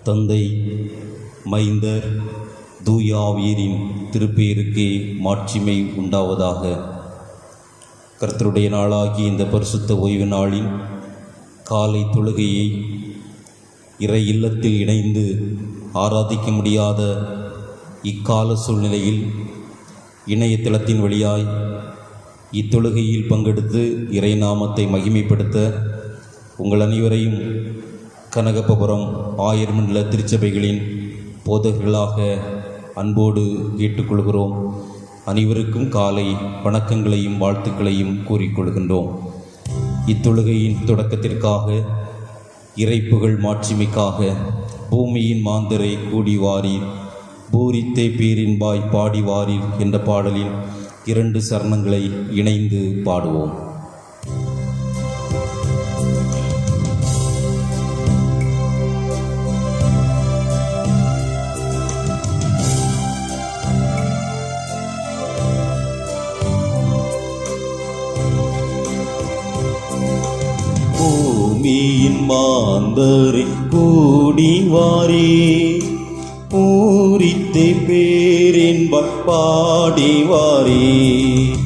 தந்தை, மைந்தர், தூய ஆவியரின் திருப்பெயருக்கே மாட்சிமை உண்டாவதாக. கர்த்தருடைய நாளாகிய இந்த பரிசுத்த ஓய்வு நாளின் காலை தொழுகையை இறை இல்லத்தில் இணைந்து ஆராதிக்க முடியாத இக்கால சூழ்நிலையில் இணையதளத்தின் வழியாய் இத்தொழுகையில் பங்கெடுத்து இறை நாமத்தை மகிமைப்படுத்த உங்கள் அனைவரையும் கனகபுரம் ஆயர்மண்டல திருச்சபைகளின் போதகர்களாக அன்போடு கேட்டுக்கொள்கிறோம். அனைவருக்கும் காலை வணக்கங்களையும் வாழ்த்துக்களையும் கூறிக்கொள்கின்றோம். இத்தொழுகையின் தொடக்கத்திற்காக இறைப்புகழ் மாட்சிமைக்காக பூமியின் மாந்தரை கூடி வாரீர், பூரித்தே பேரின்பாய் பாடி வாரீர் என்ற பாடலில் 2 சரணங்களை இணைந்து பாடுவோம். பூமியின் மாந்தரை கூடி வாரீர், பூரித்தே பேரின்பாய் பாடி வாரீர்.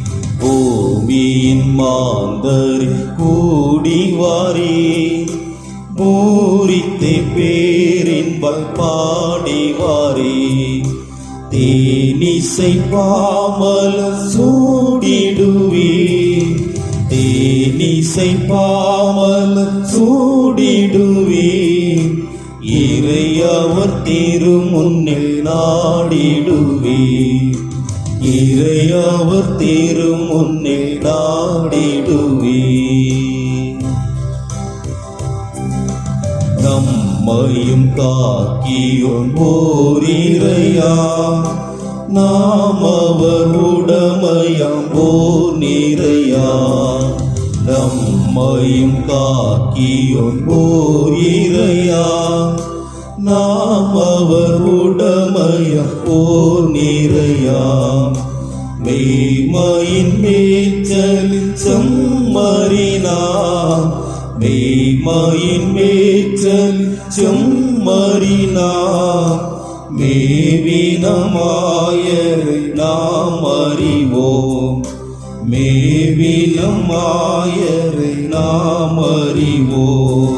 பூமியின் மாந்தரை கூடி வாரீர், பூரித்தே பேரின்பாய் பாடி வாரீர். தேனிசை பாமலர் சூடிடுவீர், தேனிசை பாமலர் சூடிடுவீர். இறையவர் திருமுன்னில் நாடிடுவீர், இறையவர் திருமுன்னில் நாடிடுவீர். நம்மையும் காக்கியோன் ஓரிரையா, நாம் அவர் உடமையாம் ஓர் நிறையா. நம்மையும் காக்கியோன் ஓர் இறையா, நாம் அவர் உடமையாம் ஓர் நிறையா. மெய்மையின் மேய்ச்சலில் செம்மறினா, மெய்மையின் மேய்ச்சலில் செம்மறினா. மேவினமாயரை நாம் அறிவோம், மேவினமாயரை நாம் அறிவோம்.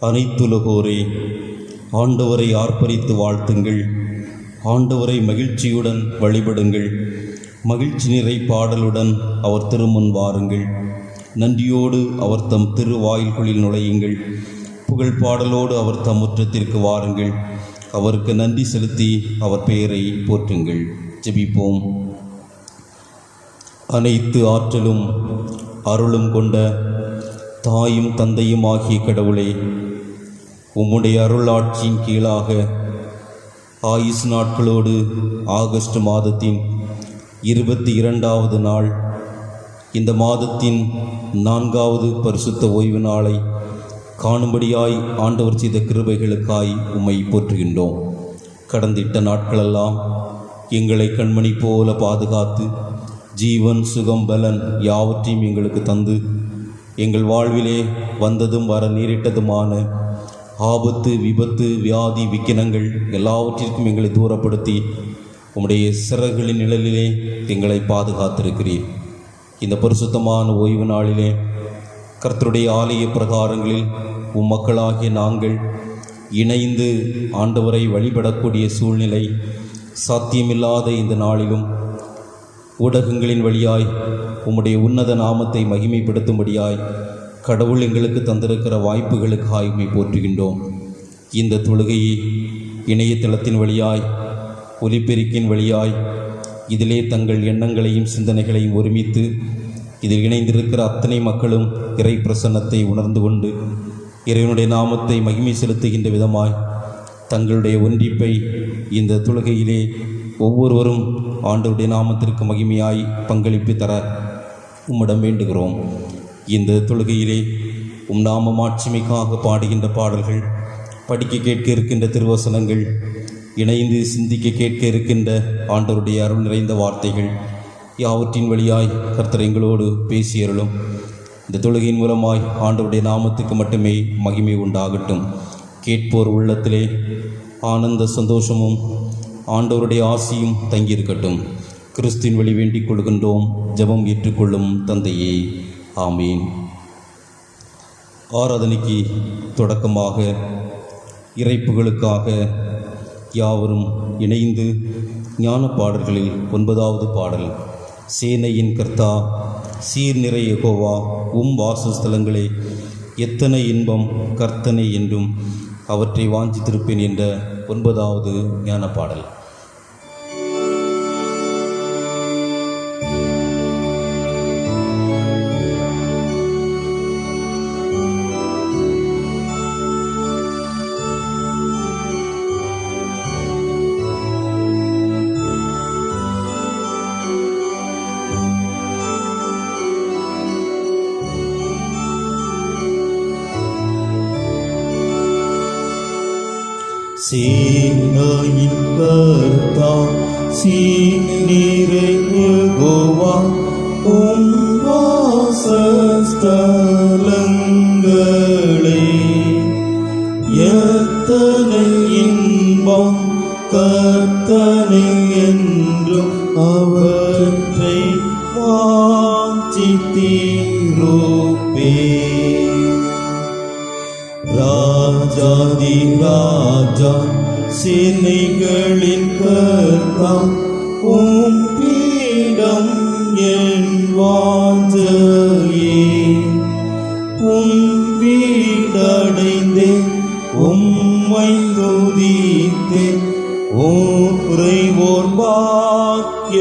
அனைத்துலகோரே, ஆண்டவரை ஆர்ப்பரித்து வாழ்த்துங்கள், ஆண்டவரை மகிழ்ச்சியுடன் வழிபடுங்கள். மகிழ்ச்சி நிறை பாடலுடன் அவர் திருமுன் வாருங்கள். நன்றியோடு அவர் தம் திருவாயில்களில் நுழையுங்கள். புகழ் பாடலோடு அவர் தம் முற்றத்திற்கு வாருங்கள். அவருக்கு நன்றி செலுத்தி அவர் பெயரை போற்றுங்கள். ஜெபிப்போம். அனைத்து ஆற்றலும் அருளும் கொண்ட தாயும் தந்தையும் ஆகிய கடவுளே, உம்முடைய அருளாட்சியின் கீழாக ஆயுஸ் நாட்களோடு ஆகஸ்ட் மாதத்தின் 22வது நாள், இந்த மாதத்தின் 4வது பரிசுத்த ஓய்வு நாளை காணும்படியாய் ஆண்டவர் செய்த கிருபைகளுக்காய் உம்மை போற்றுகின்றோம். கடந்த 8 நாட்களெல்லாம் எங்களை கண்மணி போல பாதுகாத்து ஜீவன், சுகம், பலன் யாவற்றையும் எங்களுக்கு தந்து எங்கள் வாழ்விலே வந்ததும் வர நேரிட்டதுமான ஆபத்து, விபத்து, வியாதி, விக்கினங்கள் எல்லாவற்றிற்கும் எங்களை தூரப்படுத்தி உம்முடைய சிறகுகளின் நிழலிலே எங்களை பாதுகாத்திருக்கிறீர். இந்த பரிசுத்தமான ஓய்வு நாளிலே கர்த்தருடைய ஆலய பிரகாரங்களில் மக்களாகிய நாங்கள் இணைந்து ஆண்டவரை வழிபடக்கூடிய சூழ்நிலை சாத்தியமில்லாத இந்த நாளிலும் ஊடகங்களின் வழியாய் உம்முடைய உன்னத நாமத்தை மகிமைப்படுத்தும்படியாய் கடவுள் எங்களுக்கு தந்திருக்கிற வாய்ப்புகளுக்காக உம்மை போற்றுகின்றோம். இந்த தொழுகையை இணையதளத்தின் வழியாய், ஒலிபெருக்கின் வழியாய் இதிலே தங்கள் எண்ணங்களையும் சிந்தனைகளையும் ஒருமித்து இதில் இணைந்திருக்கிற அத்தனை மக்களும் இறை பிரசன்னத்தை உணர்ந்து கொண்டு இறைவனுடைய நாமத்தை மகிமை செலுத்துகின்ற விதமாய் தங்களுடைய ஒன்றிப்பை இந்த தொழுகையிலே ஒவ்வொருவரும் ஆண்டவருடைய நாமத்திற்கு மகிமையாய் பங்களிப்பு தர உம்மிடம் வேண்டுகிறோம். இந்த தொழுகையிலே நாம மாட்சிமைக்காக பாடுகின்ற பாடல்கள், படிக்க கேட்க இருக்கின்ற திருவசனங்கள் இணைந்து சிந்திக்க கேட்க இருக்கின்ற ஆண்டவருடைய அருள் நிறைந்த வார்த்தைகள் யாவற்றின் வழியாய் கர்த்தர் எங்களோடு பேசியருளும். இந்த தொழுகையின் மூலமாய் ஆண்டவருடைய நாமத்துக்கு மட்டுமே மகிமை உண்டாகட்டும். கேட்போர் உள்ளத்திலே ஆனந்த சந்தோஷமும் ஆண்டவருடைய ஆசியும் தங்கியிருக்கட்டும். கிறிஸ்துவின் வழி வேண்டிக் கொள்கின்றோம். ஜெபம் ஏற்றுக்கொள்ளும் தந்தையே, ஆமீன். ஆராதனைக்கு தொடக்கமாக இறைப்புகளுக்காக யாவரும் இணைந்து ஞான பாடல்களில் 9வது பாடல், சேனையின் கர்த்தா சீர் நிறை யெகோவா வாசஸ்தலங்களே எத்தனை இன்பம் கர்த்தனை என்றும் அவற்றை வாஞ்சித்திருப்பேன் என்ற 9வது ஞான பாடல். சேனையின் கர்த்தா சீர் நிறை யெகோவா வாசஸ்தலங்களே எத்தனை இன்பம் கர்த்தனை என்றும் அவற்றை வாஞ்சித்திருப்பேன். ராஜாதி ராஜா சேனைகளின் கர்த்தா பீடம் என் வாஞ்சையே. வீடடைந்தே உம்மை துதித்தே உறைவோர் பாக்கியவான்களே.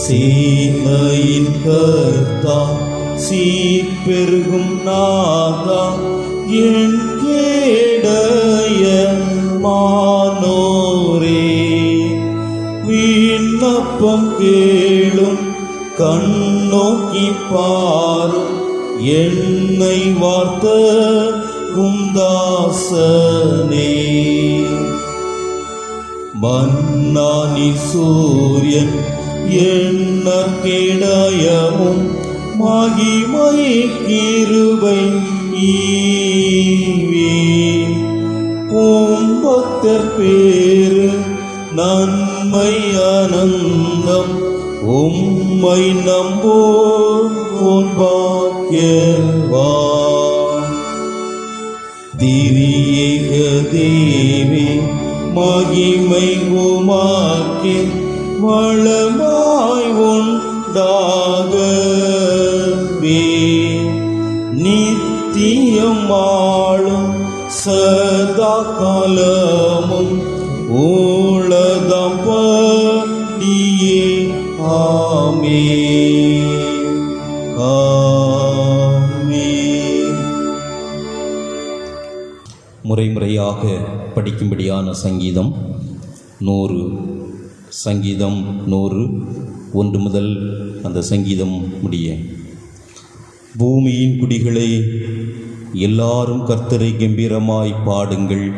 சேனையின் கர்த்தா சீர் பெருகும் நாதா என் கேடைய மானோரே. விண்ணப்பம் கேளும் கண்ணோக்கி பாரும் என்னை வார்த்த குந்தாசனே. மன்னானி சூரியன் என்ன கேடயமும் மகிமை கிருபை ஈவே. பக்தர் பேரு நன்மை அனந்தம் உம்மை நம்போன் பாக்கியவான். திரியேக தேவி மகிமை உமாக்கே வளமாய் உண்டாகவே. நித்தியம் ஆளும் சதா காலமும் ஊழதம் படியே. ஆமென், ஆமென். முறைமுறையாக படிக்கும்படியான சங்கீதம் 100. சங்கீதம் 100 1 முதல் அந்த சங்கீதம் முடிய. பூமியின் குடிகளே எல்லாரும் கர்த்தரை கம்பீரமாய் பாடுங்கள்.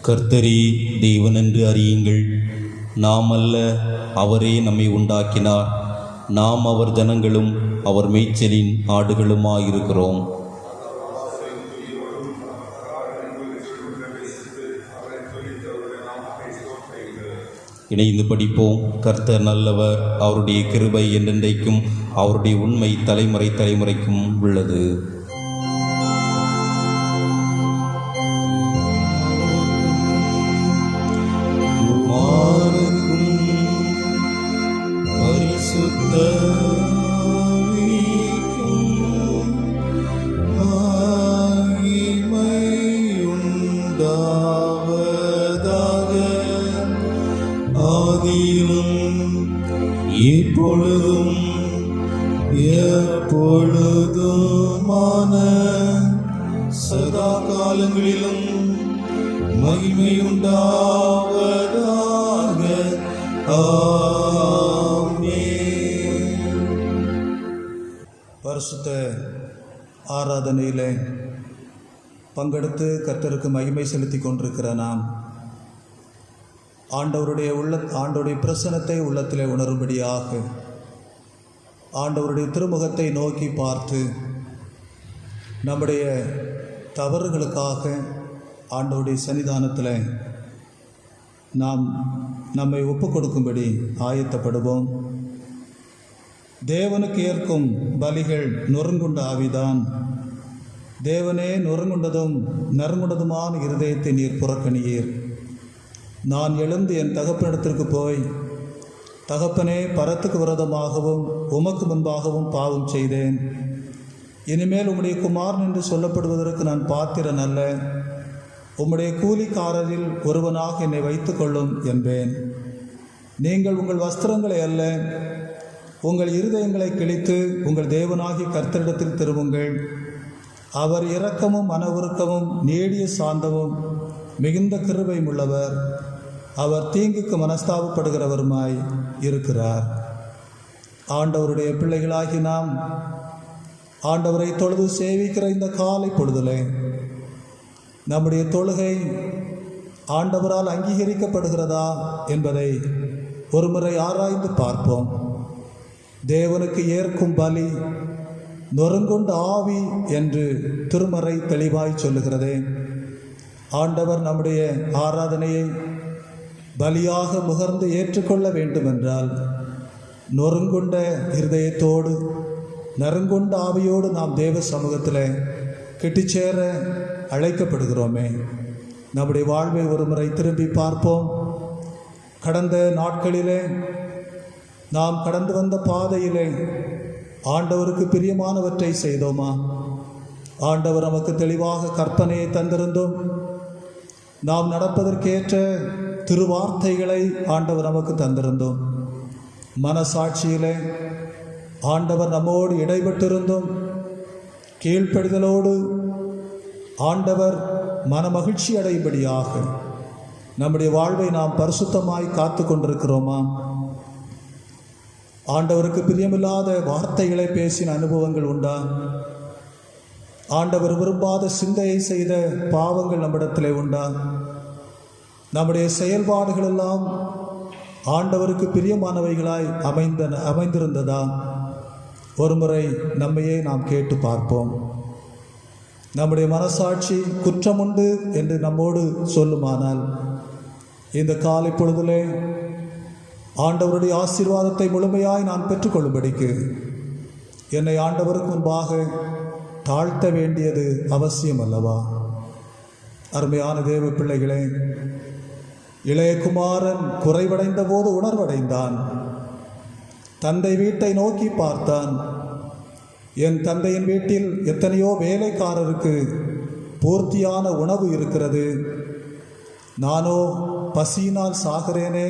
கர்த்தரே தேவன் என்று அறியுங்கள். நாம் அல்ல, அவரே நம்மை உண்டாக்கினார். நாம் அவர் ஜனங்களும் அவர் மேய்ச்சலின் ஆடுகளுமாயிருக்கிறோம். இணைந்து படிப்போம். கர்த்தர் நல்லவர், அவருடைய கிருபை என்றென்றைக்கும், அவருடைய உண்மை தலைமுறை தலைமுறைக்கும் உள்ளது. இப்பொழுதும் எப்பொழுதுமான சதா காலங்களிலும் மகிமை உண்டாவதாக. 1 பரிசுத்த ஆராதனையில் பங்கெடுத்து கர்த்தருக்கு மகிமை செலுத்தி கொண்டிருக்கிற நாம் ஆண்டவருடைய பிரசன்னத்தை உள்ளத்திலே உணரும்படியாக ஆண்டவருடைய திருமுகத்தை நோக்கி பார்த்து நம்முடைய தவறுகளுக்காக ஆண்டவருடைய சன்னிதானத்தில் நாம் நம்மை ஒப்பு கொடுக்கும்படி ஆயத்தப்படுவோம். தேவனுக்கு ஏற்கும் பலிகள் நொறுங்குண்ட ஆவிதான். தேவனே நொறுங்குண்டதும் நறுங்குண்டதுமான இருதயத்தை நீர் புறக்கணியீர். நான் எழுந்து என் தகப்பனிடத்திற்கு போய், தகப்பனே, பரத்துக்கு விரோதமாகவும் உமக்கு முன்பாகவும் பாவம் செய்தேன். இனிமேல் உம்முடைய குமாரன் என்று சொல்லப்படுவதற்கு நான் பாத்திரன் அல்ல. உம்முடைய கூலிக்காரரில் ஒருவனாக என்னை வைத்துக்கொள்ளும் என்பேன். நீங்கள் உங்கள் வஸ்திரங்களை அல்ல, உங்கள் இருதயங்களை கிழித்து உங்கள் தேவனாகிய கர்த்தரிடத்தில் திரும்புங்கள். அவர் இரக்கமும் மன உருக்கமும் நீடிய சாந்தமும் மிகுந்த கிருபையும் உள்ளவர். அவர் தீங்குக்கு மனஸ்தாபப்படுகிறவருமாய் இருக்கிறார். ஆண்டவருடைய பிள்ளைகளாகி நாம் ஆண்டவரை தொழுது சேவிக்கிற இந்த காலை பொழுதிலே நம்முடைய தொழுகை ஆண்டவரால் அங்கீகரிக்கப்படுகிறதா என்பதை ஒருமுறை ஆராய்ந்து பார்ப்போம். தேவனுக்கு ஏற்கும் பலி நொறுங்குண்ட ஆவி என்று திருமறை தெளிவாய் சொல்லுகிறதே. ஆண்டவர் நம்முடைய ஆராதனையை பலியாக முகர்ந்து ஏற்றுக்கொள்ள வேண்டுமென்றால் நொறுங்குண்ட இருதயத்தோடு நறுங்குண்ட ஆவியோடு நாம் தேவ சமூகத்தில் கிட்டிச்சேர அழைக்கப்படுகிறோமே. நம்முடைய வாழ்வை ஒருமுறை திரும்பி பார்ப்போம். கடந்த நாட்களிலே நாம் கடந்து வந்த பாதையிலே ஆண்டவருக்கு பிரியமானவற்றை செய்தோமா? ஆண்டவர் நமக்கு தெளிவாக கற்பனையை தந்திருந்தோம். நாம் நடப்பதற்கேற்ற திருவார்த்தைகளை ஆண்டவர் நமக்கு தந்திருந்தோம். மனசாட்சியிலே ஆண்டவர் நம்மோடு இடைப்பட்டிருந்தோம். கீழ்ப்படிதலோடு ஆண்டவர் மனமகிழ்ச்சி அடையும்படியாக நம்முடைய வாழ்வை நாம் பரிசுத்தமாய் காத்து கொண்டிருக்கிறோமா? ஆண்டவருக்கு பிரியமில்லாத வார்த்தைகளை பேசின அனுபவங்கள் உண்டா? ஆண்டவர் விரும்பாத சிந்தையை செய்த பாவங்கள் நம்மிடத்திலே உண்டா? நம்முடைய செயல்பாடுகள் எல்லாம் ஆண்டவருக்கு பிரியமானவைகளாய் அமைந்திருந்ததா? ஒருமுறை நம்மையே நாம் கேட்டு பார்ப்போம். நம்முடைய மனசாட்சி குற்றமுண்டு என்று நம்மோடு சொல்லுமானால் இந்த காலை பொழுதிலே ஆண்டவருடைய ஆசீர்வாதத்தை முழுமையாய் நான் பெற்றுக்கொள்ளும்படிக்கு என்னை ஆண்டவருக்கு முன்பாக தாழ்த்த வேண்டியது அவசியம் அல்லவா? அருமையான தேவ பிள்ளைகளே, இளையகுமாரன் குறைவடைந்த போது உணர்வடைந்தான். தந்தை வீட்டை நோக்கி பார்த்தான். என் தந்தையின் வீட்டில் எத்தனையோ வேலைக்காரருக்கு பூர்த்தியான உணவு இருக்கிறது, நானோ பசியினால் சாகிறேனே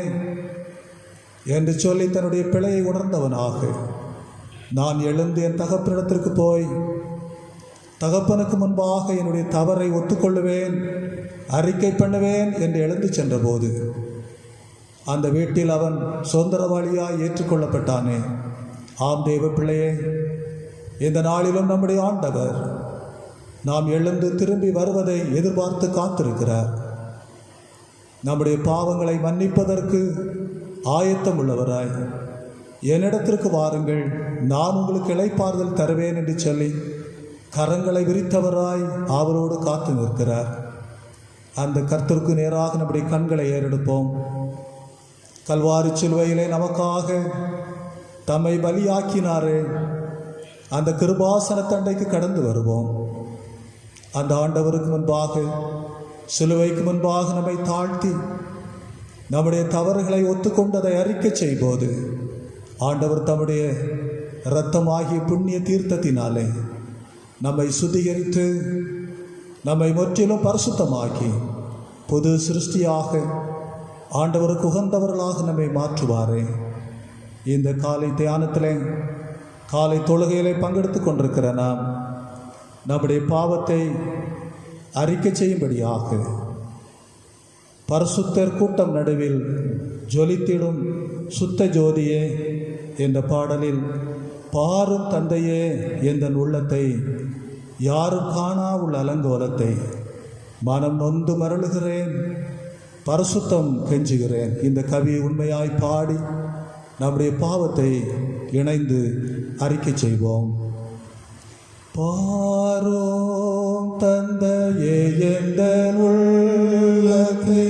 என்று சொல்லி தன்னுடைய பிழையை உணர்ந்தவனாக நான் எழுந்து என் தகப்பனிடத்திற்கு போய் தகப்பனுக்கு முன்பாக என்னுடைய தவறை ஒத்துக்கொள்ளுவேன், அறிக்கை பண்ணுவேன் என்று எழுந்து சென்றபோது அந்த வீட்டில் அவன் சுதந்திரவாளியாய் ஏற்றுக்கொள்ளப்பட்டானே. ஆம் தேவ பிள்ளையே, இந்த நாளிலும் நம்முடைய ஆண்டவர் நாம் எழுந்து திரும்பி வருவதை எதிர்பார்த்து காத்திருக்கிறார். நம்முடைய பாவங்களை மன்னிப்பதற்கு ஆயத்தம் உள்ளவராய் என்னிடத்திற்கு வாருங்கள், நான் உங்களுக்கு இளைப்பாறுதல் தருவேன் என்று சொல்லி கரங்களை விரித்தவராய் அவரோடு காத்து நிற்கிறார். அந்த கர்த்தருக்கு நேராக நம்முடைய கண்களை ஏறெடுப்போம். கல்வாரி சிலுவையிலே நமக்காக தம்மை பலியாக்கினாரே, அந்த கிருபாசன தண்டைக்கு கடந்து வருவோம். அந்த ஆண்டவருக்கு முன்பாக, சிலுவைக்கு முன்பாக நம்மை தாழ்த்தி நம்முடைய தவறுகளை ஒத்துக்கொண்டதை அறிக்கை செய்யும்போது ஆண்டவர் தம்முடைய இரத்தமாகிய புண்ணிய தீர்த்தத்தினாலே நம்மை சுத்திகரித்து நம்மை முற்றிலும் பரிசுத்தமாக்கி புது சிருஷ்டியாக ஆண்டவருக்கு உகந்தவர்களாக நம்மை மாற்றுவாரே. இந்த காலை தியானத்திலே, காலை தொழுகையிலே பங்கெடுத்து கொண்டிருக்கிற நாம் நம்முடைய பாவத்தை அறிக்கை செய்யும்படியாக பரிசுத்தர் கூட்டம் நடுவில் ஜொலித்திடும் சுத்த ஜோதியே என்ற பாடலில் பாரும் தந்தையே, எந்தன் உள்ளத்தை யாரும் காணா உள்ள அலங்கோலத்தை மனம் நொந்து மருளுகிறேன், பரிசுத்தம் கெஞ்சுகிறேன். இந்த கவியை உண்மையாய் பாடி நம்முடைய பாவத்தை இணைந்து அறிக்கை செய்வோம். பாரோம் தந்தையே, எந்தன் உள்ளத்தை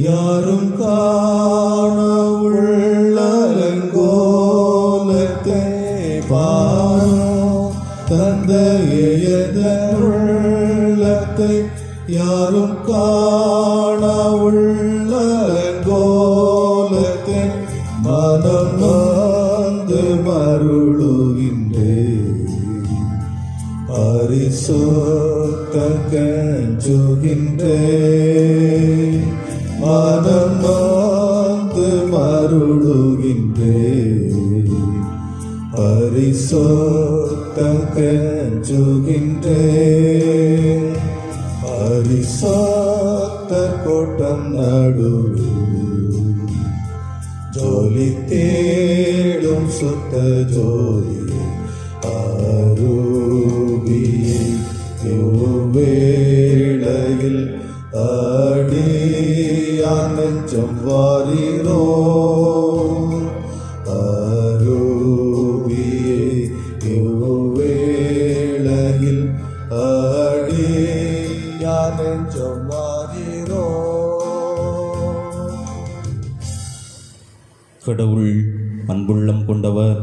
யாரும் காண உள்ள அலங்கோலத்தை பாரோம் தந்தையே, எந்தன் உள்ளத்தை யாரும் காண உள்ள அலங்கோலத்தை மனம் நொந்து மருளுகின்றேன், பரிசுத்தம் கெஞ்சுகின்றேன், மனம் நொந்து மருளுகின்றேன், பரிசுத்தம் கெஞ்சுகின்றேன், பரிசுத்த கூட்டம் நடுவில் ஜோலி தேடும் சுத்த ஜோதி ஆரூபியை வேளையில் அடியான் நெஞ்சம் வாரிரோ, ஆரூபியை வேளையில் அடியான் நெஞ்சம் வாரிரோ. கடவுள் அன்புள்ளம் கொண்டவர்,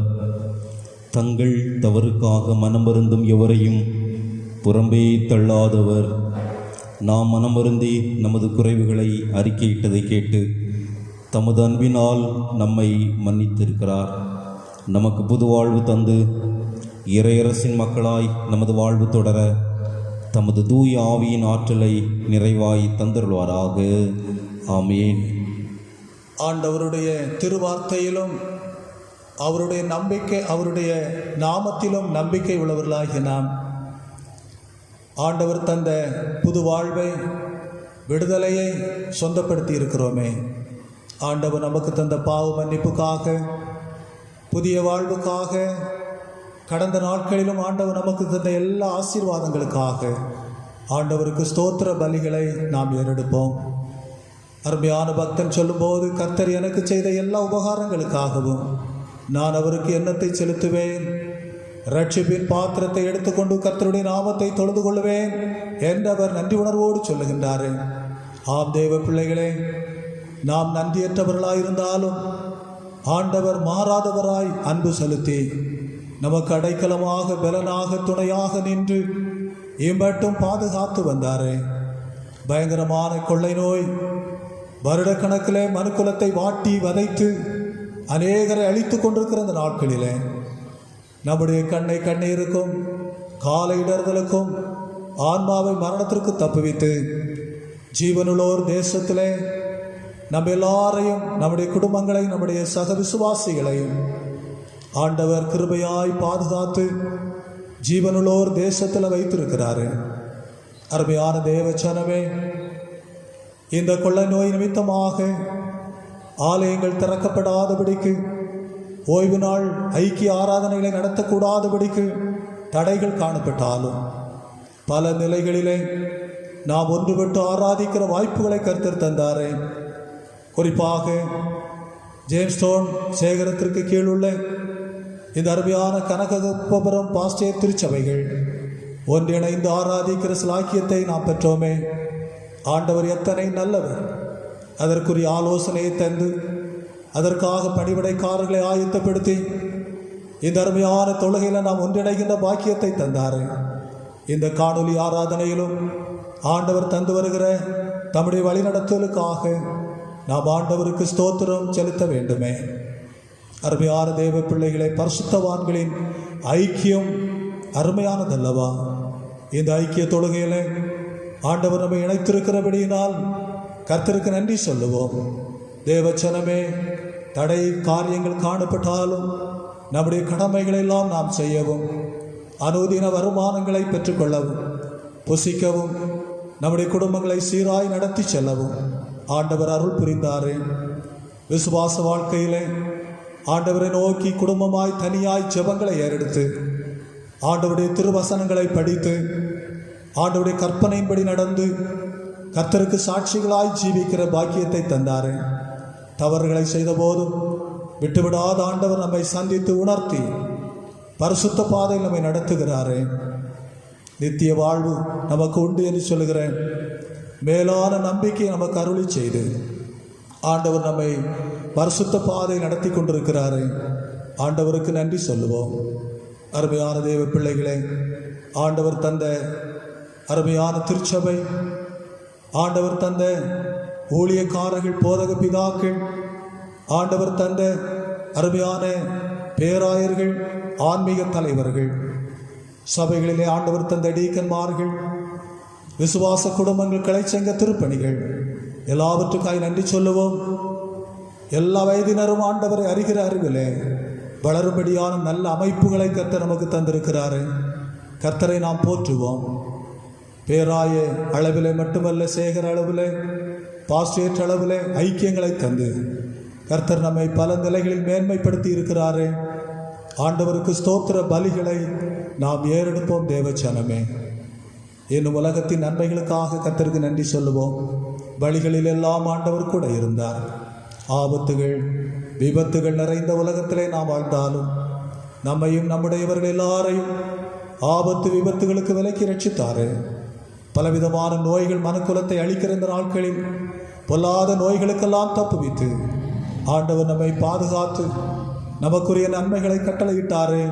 தங்கள் தவறுக்காக மனமருந்தும் எவரையும் புறம்பே தள்ளாதவர். நாம் மனமருந்தி நமது குறைவுகளை அறிக்கையிட்டதை கேட்டு தமது அன்பினால் நம்மை மன்னித்திருக்கிறார். நமக்கு புது வாழ்வு தந்து இறையரசின் மக்களாய் நமது வாழ்வு தொடர தமது தூய ஆவியின் ஆற்றலை நிறைவாய் தந்தருள்வாராக. ஆமேன். ஆண்டவருடைய திருவார்த்தையிலும் அவருடைய நாமத்திலும் நம்பிக்கை உள்ளவர்களாகிய நாம் ஆண்டவர் தந்த புது வாழ்வை, விடுதலையை சொந்தப்படுத்தி இருக்கிறோமே. ஆண்டவர் நமக்கு தந்த பாவ மன்னிப்புக்காக, புதிய வாழ்வுக்காக, கடந்த நாட்களிலும் ஆண்டவர் நமக்கு தந்த எல்லா ஆசீர்வாதங்களுக்காக ஆண்டவருக்கு ஸ்தோத்திர பலிகளை நாம் ஏறெடுப்போம். அருமையான பக்தன் சொல்லும்போது, கர்த்தர் எனக்கு செய்த எல்லா உபகாரங்களுக்காகவும் நான் அவருக்கு எண்ணத்தை செலுத்துவேன், ரட்சிப்பின் பாத்திரத்தை எடுத்துக்கொண்டு கர்த்தருடைய நாமத்தை தொழுது கொள்வேன் என்று அவர் நன்றி உணர்வோடு சொல்லுகின்றார். ஆம் தேவ பிள்ளைகளே, நாம் நன்றியற்றவர்களாயிருந்தாலும் ஆண்டவர் மாறாதவராய் அன்பு செலுத்தி நமக்கு அடைக்கலமாக, பலனாக, துணையாக நின்று இம்மட்டும் பாதுகாத்து வந்தாரே. பயங்கரமான கொள்ளை நோய் வருடக்கணக்கிலே மனுக்குலத்தை வாட்டி வதைத்து அநேகரை அழித்து கொண்டிருக்கிற இந்த நாட்களிலே நம்முடைய கண்ணீருக்கும் காலை இடர்களுக்கும் ஆன்மாவை மரணத்திற்கு தப்புவித்து ஜீவனுள்ளோர் தேசத்திலே நம்ம எல்லாரையும், நம்முடைய குடும்பங்களையும், நம்முடைய சக விசுவாசிகளையும் ஆண்டவர் கிருபையாய் பாதுகாத்து ஜீவனுள்ளோர் தேசத்தில் வைத்திருக்கிறாரு. அருமையான தேவச்சனமே, இந்த கொள்ளை நோய் நிமித்தமாக ஆலயங்கள் திறக்கப்படாதபடிக்கு, ஓய்வு நாள் ஐக்கிய ஆராதனைகளை நடத்தக்கூடாதபடிக்கு தடைகள் காணப்பட்டாலும் பல நிலைகளிலே நாம் ஒன்றுபட்டு ஆராதிக்கிற வாய்ப்புகளை கர்த்தர் தந்தாரே. குறிப்பாக ஜேம்ஸ்டோன் சேகரத்திற்கு கீழுள்ள இந்த அருமையான கனகபுரம் பாஸ்டர் திருச்சபைகள் ஒன்றிணைந்து ஆராதிக்கிற சிலாக்கியத்தை நாம் பெற்றோமே. ஆண்டவர் எத்தனை நல்லவர்! அதற்குரிய ஆலோசனையை தந்து அதற்காக பணிவிடைக்காரர்களை ஆயத்தப்படுத்தி இந்த அருமையான தொழுகையில் நாம் ஒன்றிணைகின்ற பாக்கியத்தை தந்தார். இந்த காணொலி ஆராதனையிலும் ஆண்டவர் தந்து வருகிற தம்முடைய வழிநடத்தலுக்காக நாம் ஆண்டவருக்கு ஸ்தோத்திரம் செலுத்த வேண்டுமே. அருமையான தேவ பிள்ளைகளை, பரிசுத்தவான்களின் ஐக்கியம் அருமையானதல்லவா? இந்த ஐக்கிய தொழுகையில் ஆண்டவர் நம்மை இணைத்திருக்கிறபடியினால் கர்த்தருக்கு நன்றி சொல்லுவோம். தேவச்சனமே, தடை காரியங்கள் காணப்பட்டாலும் நம்முடைய கடமைகளை எல்லாம் நாம் செய்யவும், அனுதின வருமானங்களை பெற்றுக்கொள்ளவும், புசிக்கவும், நம்முடைய குடும்பங்களை சீராய் நடத்தி செல்லவும் ஆண்டவர் அருள் புரிந்தாரே. விசுவாச வாழ்க்கையிலே ஆண்டவரை நோக்கி குடும்பமாய் தனியாய் ஜெபங்களை ஏறெடுத்து ஆண்டவருடைய திருவசனங்களை படித்து ஆண்டவருடைய கற்பனையின்படி நடந்து கர்த்தருக்கு சாட்சிகளாய் ஜீவிக்கிற பாக்கியத்தை தந்தாரே. தவறுகளை செய்தபோதும் விட்டுவிடாத ஆண்டவர் நம்மை சந்தித்து உணர்த்தி பரிசுத்த பாதையில் நம்மை நடத்துகிறாரே. நித்திய வாழ்வு நமக்கு உண்டு என்று சொல்லுகிறேன் மேலான நம்பிக்கை நமக்கு அருளி செய்து ஆண்டவர் நம்மை பரிசுத்த பாதை நடத்தி கொண்டிருக்கிறாரே. ஆண்டவருக்கு நன்றி சொல்லுவோம். அருமையான தேவ பிள்ளைகளே, ஆண்டவர் தந்த அருமையான திருச்சபை, ஆண்டவர் தந்த ஊழியக்காரர்கள், போதக பிதாக்கள், ஆண்டவர் தந்த அருமையான பேராயர்கள், ஆன்மீக தலைவர்கள், சபைகளிலே ஆண்டவர் தந்த டீக்கன்மார்கள், விசுவாச குடும்பங்கள், கிளைச்சங்க திருப்பணிகள் எல்லாவற்றுக்காய் நன்றி சொல்லுவோம். எல்லா வயதினரும் ஆண்டவரை அறிகிற அறிவிலே வளரும்படியான நல்ல அமைப்புகளை கர்த்தர் நமக்கு தந்திருக்கிறாரு. கர்த்தரை நாம் போற்றுவோம். பேராய அளவிலே மட்டுமல்ல, சேகர அளவிலே, பாஸ்டேட் அளவிலே ஐக்கியங்களை தந்து கர்த்தர் நம்மை பல நிலைகளில் மேன்மைப்படுத்தி இருக்கிறாரே. ஆண்டவருக்கு ஸ்தோத்திர பலிகளை நாம் ஏறெடுப்போம். தேவச்சனமே, இன்னும் உலகத்தின் நன்மைகளுக்காக கர்த்தருக்கு நன்றி சொல்லுவோம். வழிகளில் எல்லாம் ஆண்டவர் கூட இருந்தார். ஆபத்துகள் விபத்துகள் நிறைந்த உலகத்திலே நாம் வாழ்ந்தாலும் நம்மையும் நம்முடையவர்கள் எல்லாரையும் ஆபத்து விபத்துகளுக்கு விலக்கி ரட்சித்தாரு. பலவிதமான நோய்கள் மனுக்குலத்தை அழிக்கிற இந்த நாட்களில் பொல்லாத நோய்களுக்கெல்லாம் தப்புவித்து ஆண்டவர் நம்மை பாதுகாத்து நமக்குரிய நன்மைகளை கட்டளையிட்டாரு.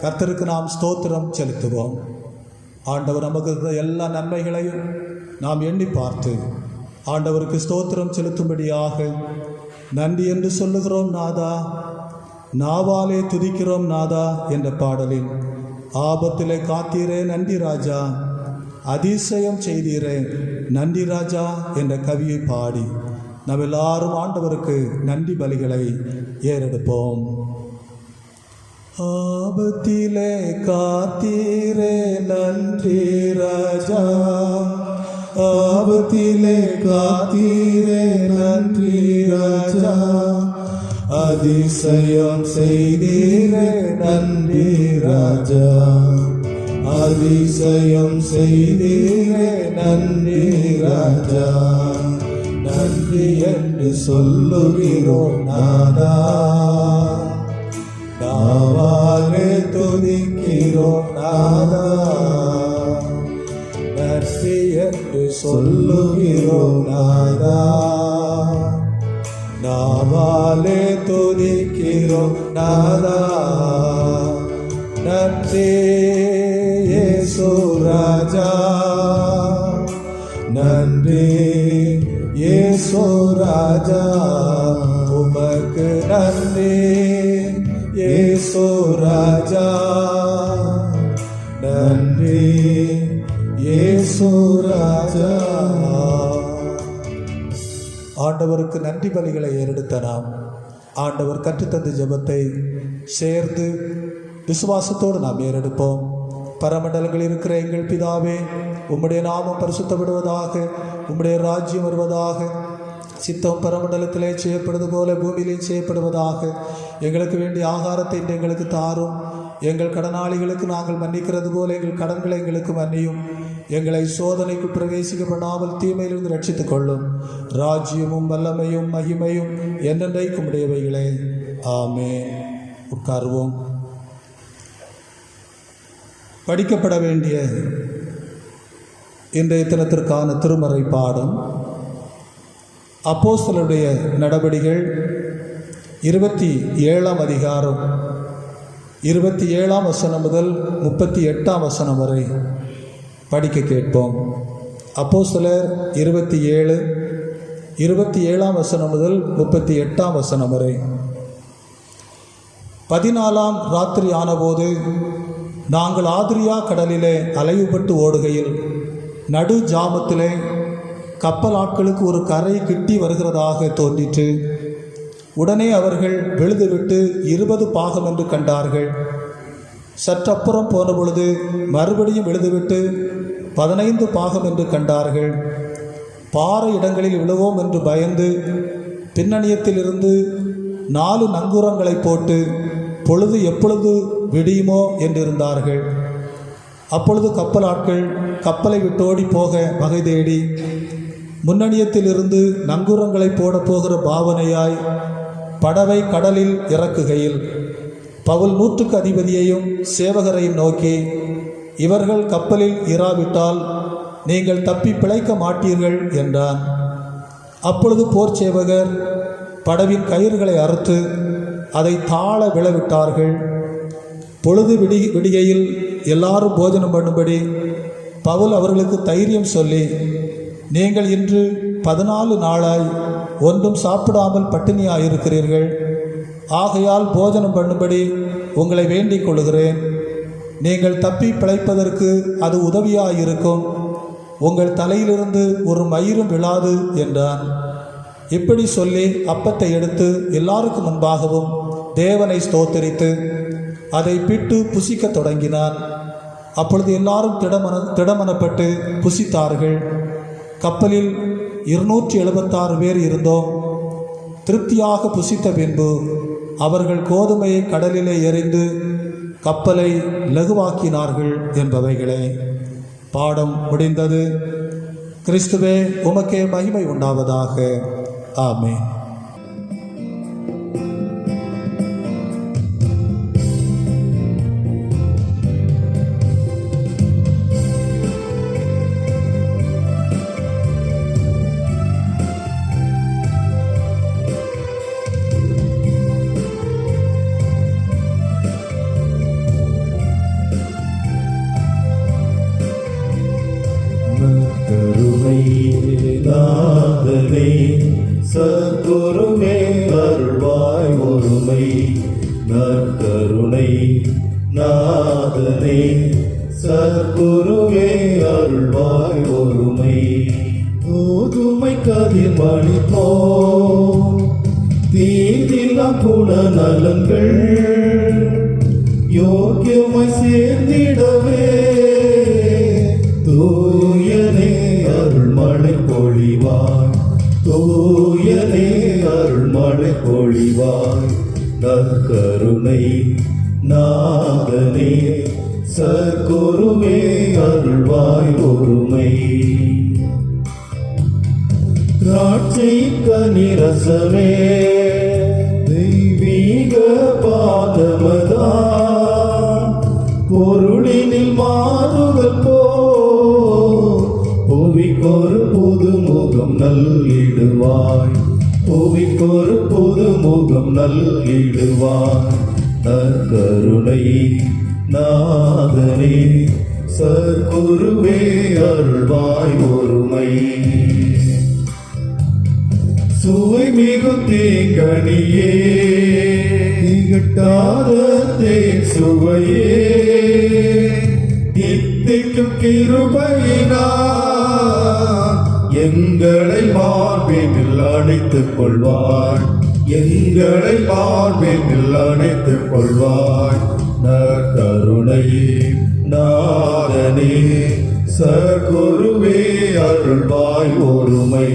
கர்த்தருக்கு நாம் ஸ்தோத்திரம் செலுத்துவோம். ஆண்டவர் நமக்கு எல்லா நன்மைகளையும் நாம் எண்ணி பார்த்து ஆண்டவருக்கு ஸ்தோத்திரம் செலுத்தும்படியாக நன்றி என்று சொல்லுகிறோம் நாதா, நாவாலே துதிக்கிறோம் நாதா என்ற பாடலில் ஆபத்திலே காத்தீரே நன்றி ராஜா, அதிசயம் செய்தீரே நன்றி ராஜா என்ற கவியை பாடி நாம் எல்லாரும் ஆண்டவருக்கு நன்றி பலிகளை ஏறெடுப்போம். ஆபத்திலே காத்தீரே நன்றி ராஜா, ஆபத்திலே காத்தீரே நன்றி ராஜா, அதிசயம் செய்தீரே நன்றி ராஜா, அதிசயம் செய்தீரே நன்றி ராஜா, நன்றி என்று சொல்லுகிறோம் நாதா, நாவாலே துதிக்கிறோம் நாதா, நன்றி என்று சொல்லுகிறோம் நாதா, நாவாலே துதிக்கிறோம் நாதா, நன்றி இயேசு ராஜா, நன்றி இயேசு ராஜா, உமக்கு நன்றி இயேசு ராஜா, நன்றி இயேசு ராஜா. ஆண்டவருக்கு நன்றி பலிகளை ஏறெடுத்த நாம் ஆண்டவர் கற்றுத்தந்த ஜெபத்தை சேர்ந்து விசுவாசத்தோடு நாம் ஏறெடுப்போம். பரமண்டலங்களில் இருக்கிற எங்கள் பிதாவே, உம்முடைய நாமம் பரிசுத்தப்படுவதாக, உம்முடைய ராஜ்யம் வருவதாக, சித்தம் பரமண்டலத்திலே செய்யப்படுவது போல பூமியிலே செய்யப்படுவதாக. எங்களுக்கு வேண்டிய ஆகாரத்தை இன்று எங்களுக்கு தாரும். எங்கள் கடனாளிகளுக்கு நாங்கள் மன்னிக்கிறது போல எங்கள் கடன்களை எங்களுக்கு மன்னியும். எங்களை சோதனைக்கு பிரவேசிக்க பண்ணாமல் தீமையிலிருந்து ரட்சித்துக் கொள்ளும். ராஜ்யமும் வல்லமையும் மகிமையும் என்றென்றைக்கும் உடையவைகளே. ஆமென். உட்காருவோம். படிக்கப்பட வேண்டிய இன்றைய தினத்திற்கான திருமறை பாடம் அப்போஸ்தலருடைய நடபடிகள் 27ஆம் அதிகாரம் 27ஆம் வசனம் முதல் 38ஆம் வசனம் வரை படிக்க கேட்போம். அப்போஸ்தலர் 27 27ஆம் வசனம் முதல் 38ஆம் வசனம் வரை. 14ஆம் ராத்திரி ஆனபோது நாங்கள் ஆதிரியா கடலிலே அலைவுபட்டு ஓடுகையில் நடு ஜாமத்திலே கப்பல் ஆட்களுக்கு ஒரு கரை கிட்டி வருகிறதாக தோன்றிற்று. உடனே அவர்கள் விழுதுவிட்டு 20 பாகம் என்று கண்டார்கள். சற்றப்புறம் போன பொழுது மறுபடியும் விழுதுவிட்டு 15 பாகம் என்று கண்டார்கள். பாறை இடங்களில் விழுவோம் என்று பயந்து பின்னணியத்திலிருந்து 4 நங்கூரங்களை போட்டு பொழுது எப்பொழுது விடியுமோ என்றிருந்தார்கள். அப்பொழுது கப்பலாட்கள் கப்பலை விட்டோடி போக வகை தேடி முன்னணியத்திலிருந்து நங்கூரங்களை போட போகிற பாவனையாய் படவை கடலில் இறக்குகையில் பவுல் 100க்கு அதிபதியையும் சேவகரையும் நோக்கி, இவர்கள் கப்பலில் இராவிட்டால் நீங்கள் தப்பி பிழைக்க மாட்டீர்கள் என்றான். அப்பொழுது போர் சேவகர் படவின் கயிறுகளை அறுத்து அதை தாழ விழவிட்டார்கள். பொழுது விடிகையில் எல்லாரும் போஜனம் பண்ணும்படி பவுல் அவர்களுக்கு தைரியம் சொல்லி, நீங்கள் இன்று 14 நாளாய் ஒன்றும் சாப்பிடாமல் பட்டினியாயிருக்கிறீர்கள். ஆகையால் போஜனம் பண்ணும்படி உங்களை வேண்டிக் கொள்கிறேன். நீங்கள் தப்பி பிழைப்பதற்கு அது உதவியாயிருக்கும். உங்கள் தலையிலிருந்து ஒரு மயிரும் விழாது என்றான். இப்படி சொல்லி அப்பத்தை எடுத்து எல்லாருக்கும் முன்பாகவும் தேவனை ஸ்தோத்தரித்து அதை பிட்டு புசிக்க தொடங்கினான். அப்பொழுது எல்லாரும் திடமனப்பட்டு புசித்தார்கள். கப்பலில் 276 பேர் இருந்தோம். திருப்தியாக புசித்த பின்பு அவர்கள் கோதுமையை கடலிலே எறிந்து கப்பலை லகுவாக்கினார்கள் என்பவைகளே. பாடம் முடிந்தது. கிறிஸ்துவே, உமக்கே மகிமை உண்டாவதாக. ஆமென். கருணை நாதனே சத்குருவே அருள்வாய் ஒருமை. நற்கருணை நாதனே சத்குருவே அருள்வாய் ஒருமை. கோதுமை கதிர் மணிப்போ தீதில்லா குண நலன்கள் யோக்கியமாய் சேர்ந்திடவே தூயனே அருள்மழை பொழிவாய். தூயனே அருள்மழை பொழிவாய். நற்கருணை நாதனே சத்குருவே அருள்வாய் ஒருமை. திராட்சை கனிரசமே தெய்வீக பாதமதா பொருளினில் மாறுதல் போ புவிக்கொரு புது முகம் நல்கிடுவாய். புவிக்கொரு புது முகம் நல்கிடுவாய். நற்கருணை நாதனே சத்குருவே அருள்வாய் ஒருமை. சுவை மிகும் தீங்கனியே திகட்டாத தேன் சுவையே தித்திக்கும் கிருபையினார் எங்களை மார்பினில் அணைத்துக் கொள்வாய். எங்களை மார்பினில் அணைத்துக் கொள்வாய். நற்கருணை நாதனே சத்குருவே அருள்வாய் ஒருமை.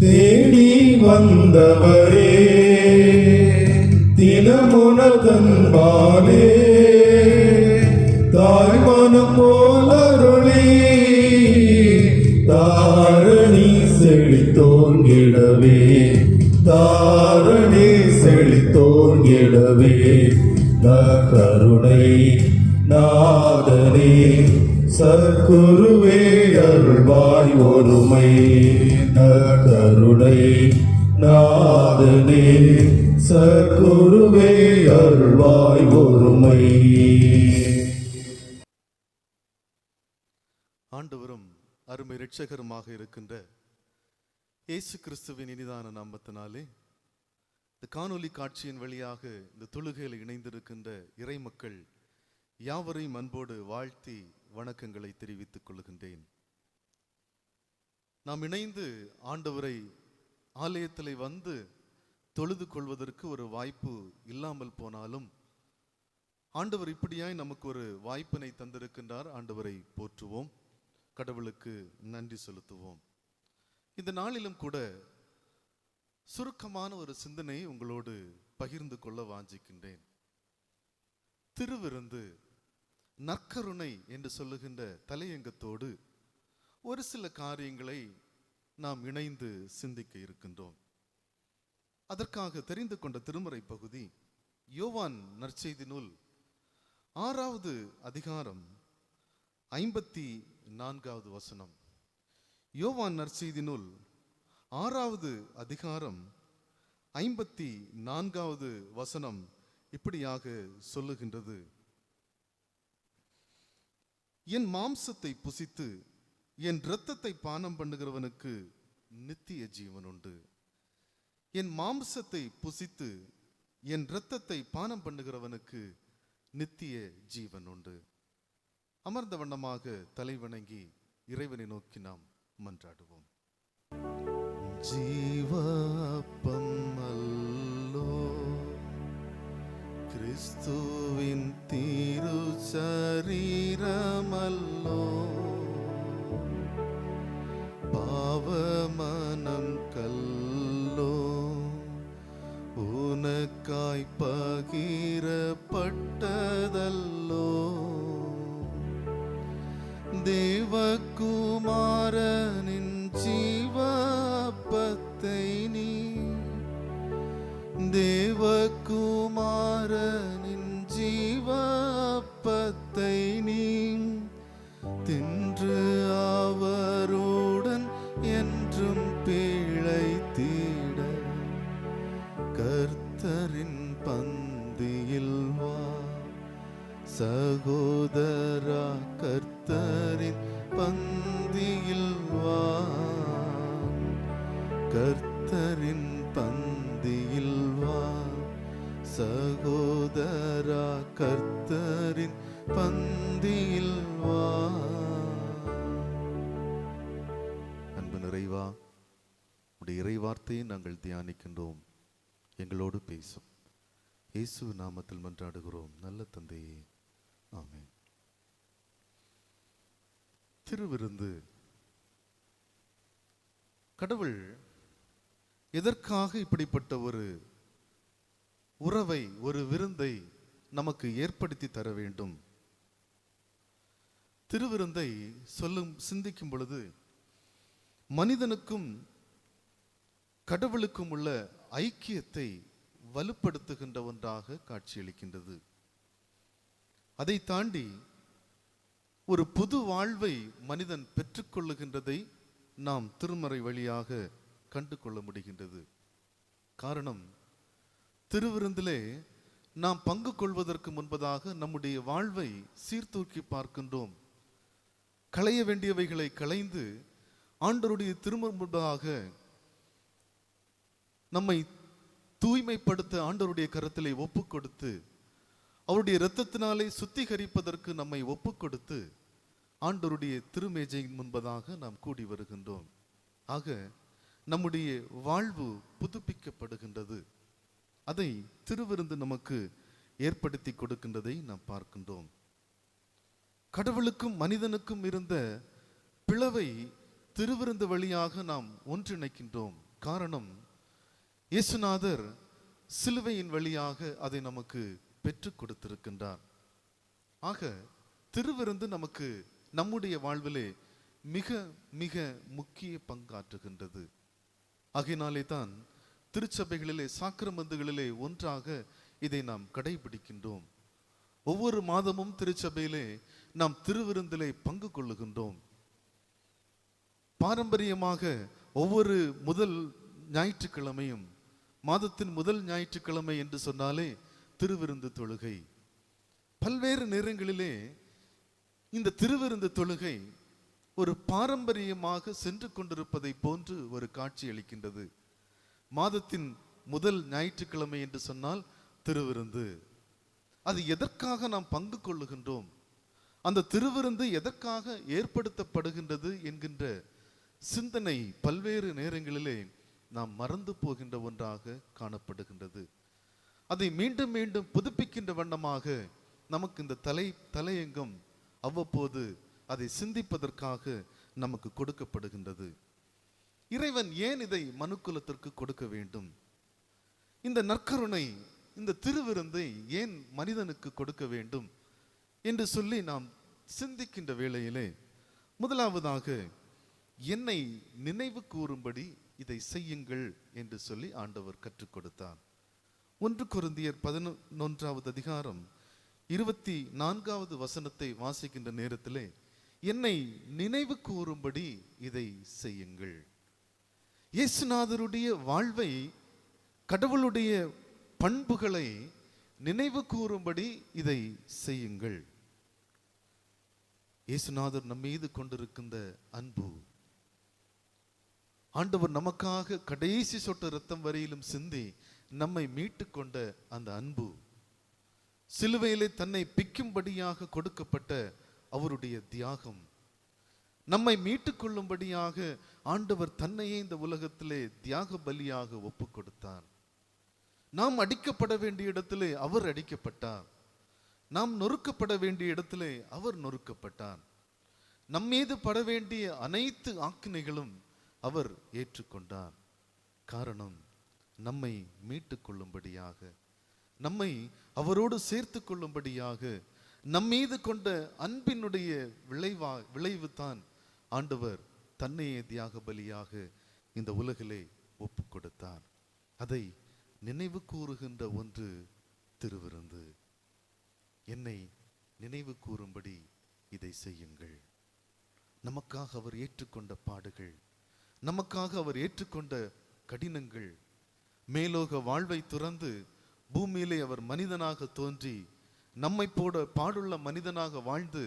தேடி வந்தவரே தினமுனதன்பாலே தாய் மனம் போலருளி தாரணி செழித்தோங்கிடவே. தாரணி செழித்தோங்கிடவே. நற்கருணை நாதனே சத்குருவே அருள்வாய் ஒருமை. நற்கருணை நாதனே சத்குருவே அருள்வாய் ஒருமை. ஆண்டவரும் அருமை இரட்சகருமாக இருக்கின்ற இயேசு கிறிஸ்துவின் இனிதான நாமத்தினாலே இந்த காணொலி காட்சியின் வழியாக இந்த தொழுகையில் இணைந்திருக்கின்ற இறைமக்கள் யாவரையும் அன்போடு வாழ்த்தி வணக்கங்களை தெரிவித்துக் கொள்கின்றேன். நாம் இணைந்து ஆண்டவரை ஆலயத்தில் வந்து தொழுது கொள்வதற்கு ஒரு வாய்ப்பு இல்லாமல் போனாலும் ஆண்டவர் இப்படியாய் நமக்கு ஒரு வாய்ப்பினை தந்திருக்கின்றார். ஆண்டவரை போற்றுவோம், கடவுளுக்கு நன்றி செலுத்துவோம். இந்த நாளிலும் கூட சுருக்கமான ஒரு சிந்தனையை உங்களோடு பகிர்ந்து கொள்ள வாஞ்சிக்கின்றேன். திருவிருந்து நற்கருணை என்று சொல்லுகின்ற தலையங்கத்தோடு ஒரு சில காரியங்களை நாம் இணைந்து சிந்திக்க இருக்கின்றோம். அதற்காக தெரிந்து கொண்ட திருமறை பகுதி யோவான் நற்செய்தி நூல் 6வது அதிகாரம் 54வது வசனம். யோவான் நற்செய்தி நூல் 6வது அதிகாரம் 54வது வசனம் இப்படியாக சொல்லுகின்றது: என் மாம்சத்தை புசித்து என் இரத்தத்தை பானம் பண்ணுகிறவனுக்கு நித்திய ஜீவன் உண்டு. என் மாம்சத்தை புசித்து என் இரத்தத்தை பானம் பண்ணுகிறவனுக்கு நித்திய ஜீவன் உண்டு. அமர்ந்த வண்ணமாக தலைவணங்கி இறைவனை நோக்கி நாம் மன்றாடுவோம். ஜீவப்பம் அல்லோ கிறிஸ்துவின் திரு சரீரமல்லோ, பாவமனம் கல்லோ உனக்காய் பகிரப்பட்டதல்லோ, தேவகுமாரனின் ஜீவப்பத்தை நீ, தேவகுமாரனின் ஜீவப்பத்தை நீ தின்று அவருடன் என்றும் பிழைத்திட கர்த்தரின் பந்தியில் வா. சகோதரா கர்த்தரின் பந்தியில் வா, கர்த்தரின் பந்தியில் வா. சகோதரா கர்த்தரின் பந்தியில் வா. அன்பு நிறைவா, உடைய இறைவார்த்தையை நாங்கள் தியானிக்கின்றோம். எங்களோடு பேசும். இயேசு நாமத்தில் மன்றாடுகிறோம் நல்ல தந்தையே, ஆமென். திருவிருந்து. கடவுள் எதற்காக இப்படிப்பட்ட ஒரு உறவை, ஒரு விருந்தை நமக்கு ஏற்படுத்தி தர வேண்டும்? திருவிருந்தை சிந்திக்கும் பொழுது மனிதனுக்கும் கடவுளுக்கும் உள்ள ஐக்கியத்தை வலுப்படுத்துகின்ற ஒன்றாக காட்சியளிக்கின்றது. அதை தாண்டி ஒரு புது வாழ்வை மனிதன் பெற்றுக்கொள்ளுகின்றதை நாம் திருமறை வழியாக கண்டு கொள்ள முடிகின்றது. காரணம், திருவிருந்திலே நாம் பங்கு கொள்வதற்கு முன்பதாக நம்முடைய வாழ்வை சீர்தூக்கி பார்க்கின்றோம். களைய வேண்டியவைகளை களைந்து ஆண்டவருடைய திருமுன்பாக நம்மை தூய்மைப்படுத்த ஆண்டவருடைய கரத்திலே ஒப்பு கொடுத்து, அவருடைய இரத்தத்தினாலே சுத்திகரிப்பதற்கு நம்மை ஒப்பு கொடுத்து ஆண்டவருடைய திருமேஜையின் முன்பதாக நாம் கூடி வருகின்றோம். ஆக நம்முடைய வாழ்வு புதுப்பிக்கப்படுகின்றது. அதை திருவிருந்து நமக்கு ஏற்படுத்தி கொடுக்கின்றதை நாம் பார்க்கின்றோம். கடவுளுக்கும் மனிதனுக்கும் இருந்த பிளவை திருவிருந்து வழியாக நாம் ஒன்றிணைக்கின்றோம். காரணம், இயேசுநாதர் சிலுவையின் வழியாக அதை நமக்கு பெற்றுக் கொடுத்திருக்கின்றார். ஆக திருவிருந்து நமக்கு நம்முடைய வாழ்விலே மிக மிக முக்கிய பங்காற்றுகின்றது. ஆகையினாலே தான் திருச்சபைகளிலே, சாக்கிரமந்துகளிலே ஒன்றாக இதை நாம் கடைபிடிக்கின்றோம். ஒவ்வொரு மாதமும் திருச்சபையிலே நாம் திருவிருந்திலே பங்கு கொள்ளுகின்றோம். பாரம்பரியமாக ஒவ்வொரு முதல் ஞாயிற்றுக்கிழமையும், மாதத்தின் முதல் ஞாயிற்றுக்கிழமை என்று சொன்னாலே திருவிருந்து தொழுகை. பல்வேறு நேரங்களிலே இந்த திருவிருந்து தொழுகை ஒரு பாரம்பரியமாக சென்று கொண்டிருப்பதை போன்று ஒரு காட்சி அளிக்கின்றது. மாதத்தின் முதல் ஞாயிற்றுக்கிழமை என்று சொன்னால் திருவிருந்து. அது எதற்காக நாம் பங்கு கொள்ளுகின்றோம், அந்த திருவிருந்து எதற்காக ஏற்படுத்தப்படுகின்றது என்கின்ற சிந்தனை பல்வேறு நேரங்களிலே நாம் மறந்து போகின்ற ஒன்றாக காணப்படுகின்றது. அதை மீண்டும் மீண்டும் புதுப்பிக்கின்ற வண்ணமாக நமக்கு இந்த தலையங்கம் அவ்வப்போது அதை சிந்திப்பதற்காக நமக்கு கொடுக்கப்படுகின்றது. இறைவன் ஏன் இதை மனுக்குலத்திற்கு கொடுக்க வேண்டும்? இந்த நற்கருணை, இந்த திருவிருந்தை ஏன் மனிதனுக்கு கொடுக்க வேண்டும் என்று சொல்லி நாம் சிந்திக்கின்ற வேளையிலே, முதலாவதாக என்னை நினைவு கூறும்படி இதை செய்யுங்கள் என்று சொல்லி ஆண்டவர் கற்றுக் கொடுத்தார். 1 கொரிந்தியர் 11வது அதிகாரம் 24வது வசனத்தை வாசிக்கின்ற நேரத்திலே, என்னை நினைவு கூறும்படி இதை செய்யுங்கள். இயேசுநாதருடைய வாழ்வை, கடவுளுடைய பண்புகளை நினைவு கூறும்படி இதை செய்யுங்கள். இயேசுநாதர் நம் மீது கொண்டிருக்கின்ற அன்பு, ஆண்டவர் நமக்காக கடைசி சொட்டு இரத்தம் வரையிலும் சிந்தி நம்மை மீட்டு கொண்ட அந்த அன்பு, சிலுவையிலே தன்னை பிக்கும்படியாக கொடுக்கப்பட்ட அவருடைய தியாகம், நம்மை மீட்டுக் கொள்ளும்படியாக ஆண்டவர் தன்னையே இந்த உலகத்திலே தியாக பலியாக ஒப்பு கொடுத்தார். நாம் அடிக்கப்பட வேண்டிய இடத்திலே அவர் அடிக்கப்பட்டார். நாம் நொறுக்கப்பட வேண்டிய இடத்திலே அவர் நொறுக்கப்பட்டார். நம்மீது பட வேண்டிய அனைத்து ஆக்கினைகளும் அவர் ஏற்றுக்கொண்டார். காரணம், நம்மை மீட்டுக் கொள்ளும்படியாக, நம்மை அவரோடு சேர்த்து கொள்ளும்படியாக, நம்மீது கொண்ட அன்பினுடைய விளைவு தான் ஆண்டவர் தன்னையே தியாக பலியாக இந்த உலகிலே ஒப்பு கொடுத்தார். அதை நினைவு கூறுகின்ற ஒன்று திருவிருந்து. என்னை நினைவு கூறும்படி இதை செய்யுங்கள். நமக்காக அவர் ஏற்றுக்கொண்ட பாடுகள், நமக்காக அவர் ஏற்றுக்கொண்ட கடினங்கள், மேலோக வாழ்வை துறந்து பூமியிலே அவர் மனிதனாக தோன்றி நம்மை போட பாடுள்ள மனிதனாக வாழ்ந்து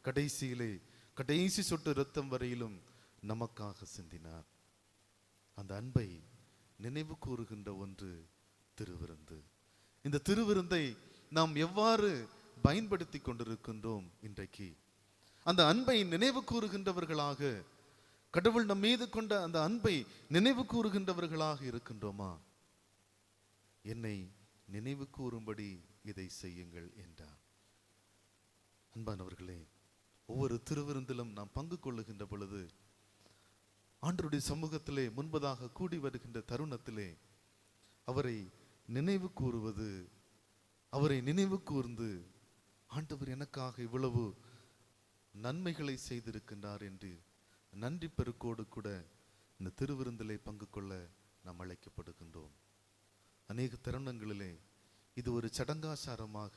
கடைசியிலே கடைசி சொட்டு இரத்தம் வரையிலும் நமக்காக சிந்தினார். அந்த அன்பை நினைவு கூறுகின்ற ஒன்று திருவிருந்து. இந்த திருவிருந்தை நாம் எவ்வாறு பயன்படுத்தி கொண்டிருக்கின்றோம் இன்றைக்கு? அந்த அன்பை நினைவு கூறுகின்றவர்களாக, கடவுள் நம் மீது கொண்ட அந்த அன்பை நினைவு கூறுகின்றவர்களாக இருக்கின்றோமா? என்னை நினைவு கூறும்படி இதை செய்யுங்கள் என்றார். அன்பானவர்களே, ஒவ்வொரு திருவிருந்திலும் நாம் பங்கு கொள்ளுகின்ற பொழுது, ஆண்டவருடைய சமூகத்திலே முன்பதாக கூடி வருகின்ற தருணத்திலே அவரை நினைவு கூறுவது, அவரை நினைவு கூர்ந்து ஆண்டவர் எனக்காக இவ்வளவு நன்மைகளை செய்திருக்கின்றார் என்று நன்றி பெருக்கோடு கூட இந்த திருவிருந்திலே பங்கு கொள்ள நாம் அழைக்கப்படுகின்றோம். அநேக தருணங்களிலே இது ஒரு சடங்காசாரமாக,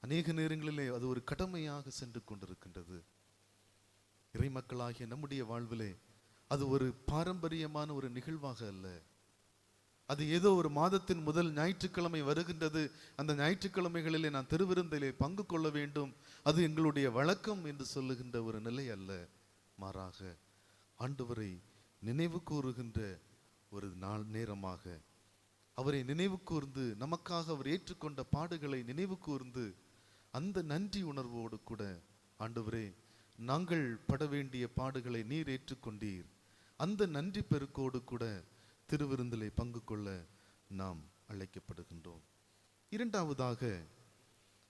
அநேக நேரங்களிலே அது ஒரு கடமையாக சென்று கொண்டிருக்கின்றது. இறைமக்களாகிய நம்முடைய வாழ்விலே அது ஒரு பாரம்பரியமான ஒரு நிகழ்வாக அல்ல. அது ஏதோ ஒரு மாதத்தின் முதல் ஞாயிற்றுக்கிழமை வருகின்றது, அந்த ஞாயிற்றுக்கிழமைகளிலே நான் திருவிருந்திலே பங்கு கொள்ள வேண்டும், அது எங்களுடைய வழக்கம் என்று சொல்லுகின்ற ஒரு நிலை அல்ல. மாறாக ஆண்டவரை நினைவு கூறுகின்ற ஒரு நாள் நேரமாக, அவரை நினைவு கூர்ந்து நமக்காக அவர் ஏற்றுக்கொண்ட பாடுகளை நினைவு கூர்ந்து அந்த நன்றி உணர்வோடு கூட, ஆண்டவரே நாங்கள் பட வேண்டிய பாடுகளை நீர் ஏற்றுக்கொண்டீர், அந்த நன்றி பெருக்கோடு கூட திருவிருந்திலே பங்கு கொள்ள நாம் அழைக்கப்படுகின்றோம். இரண்டாவதாக,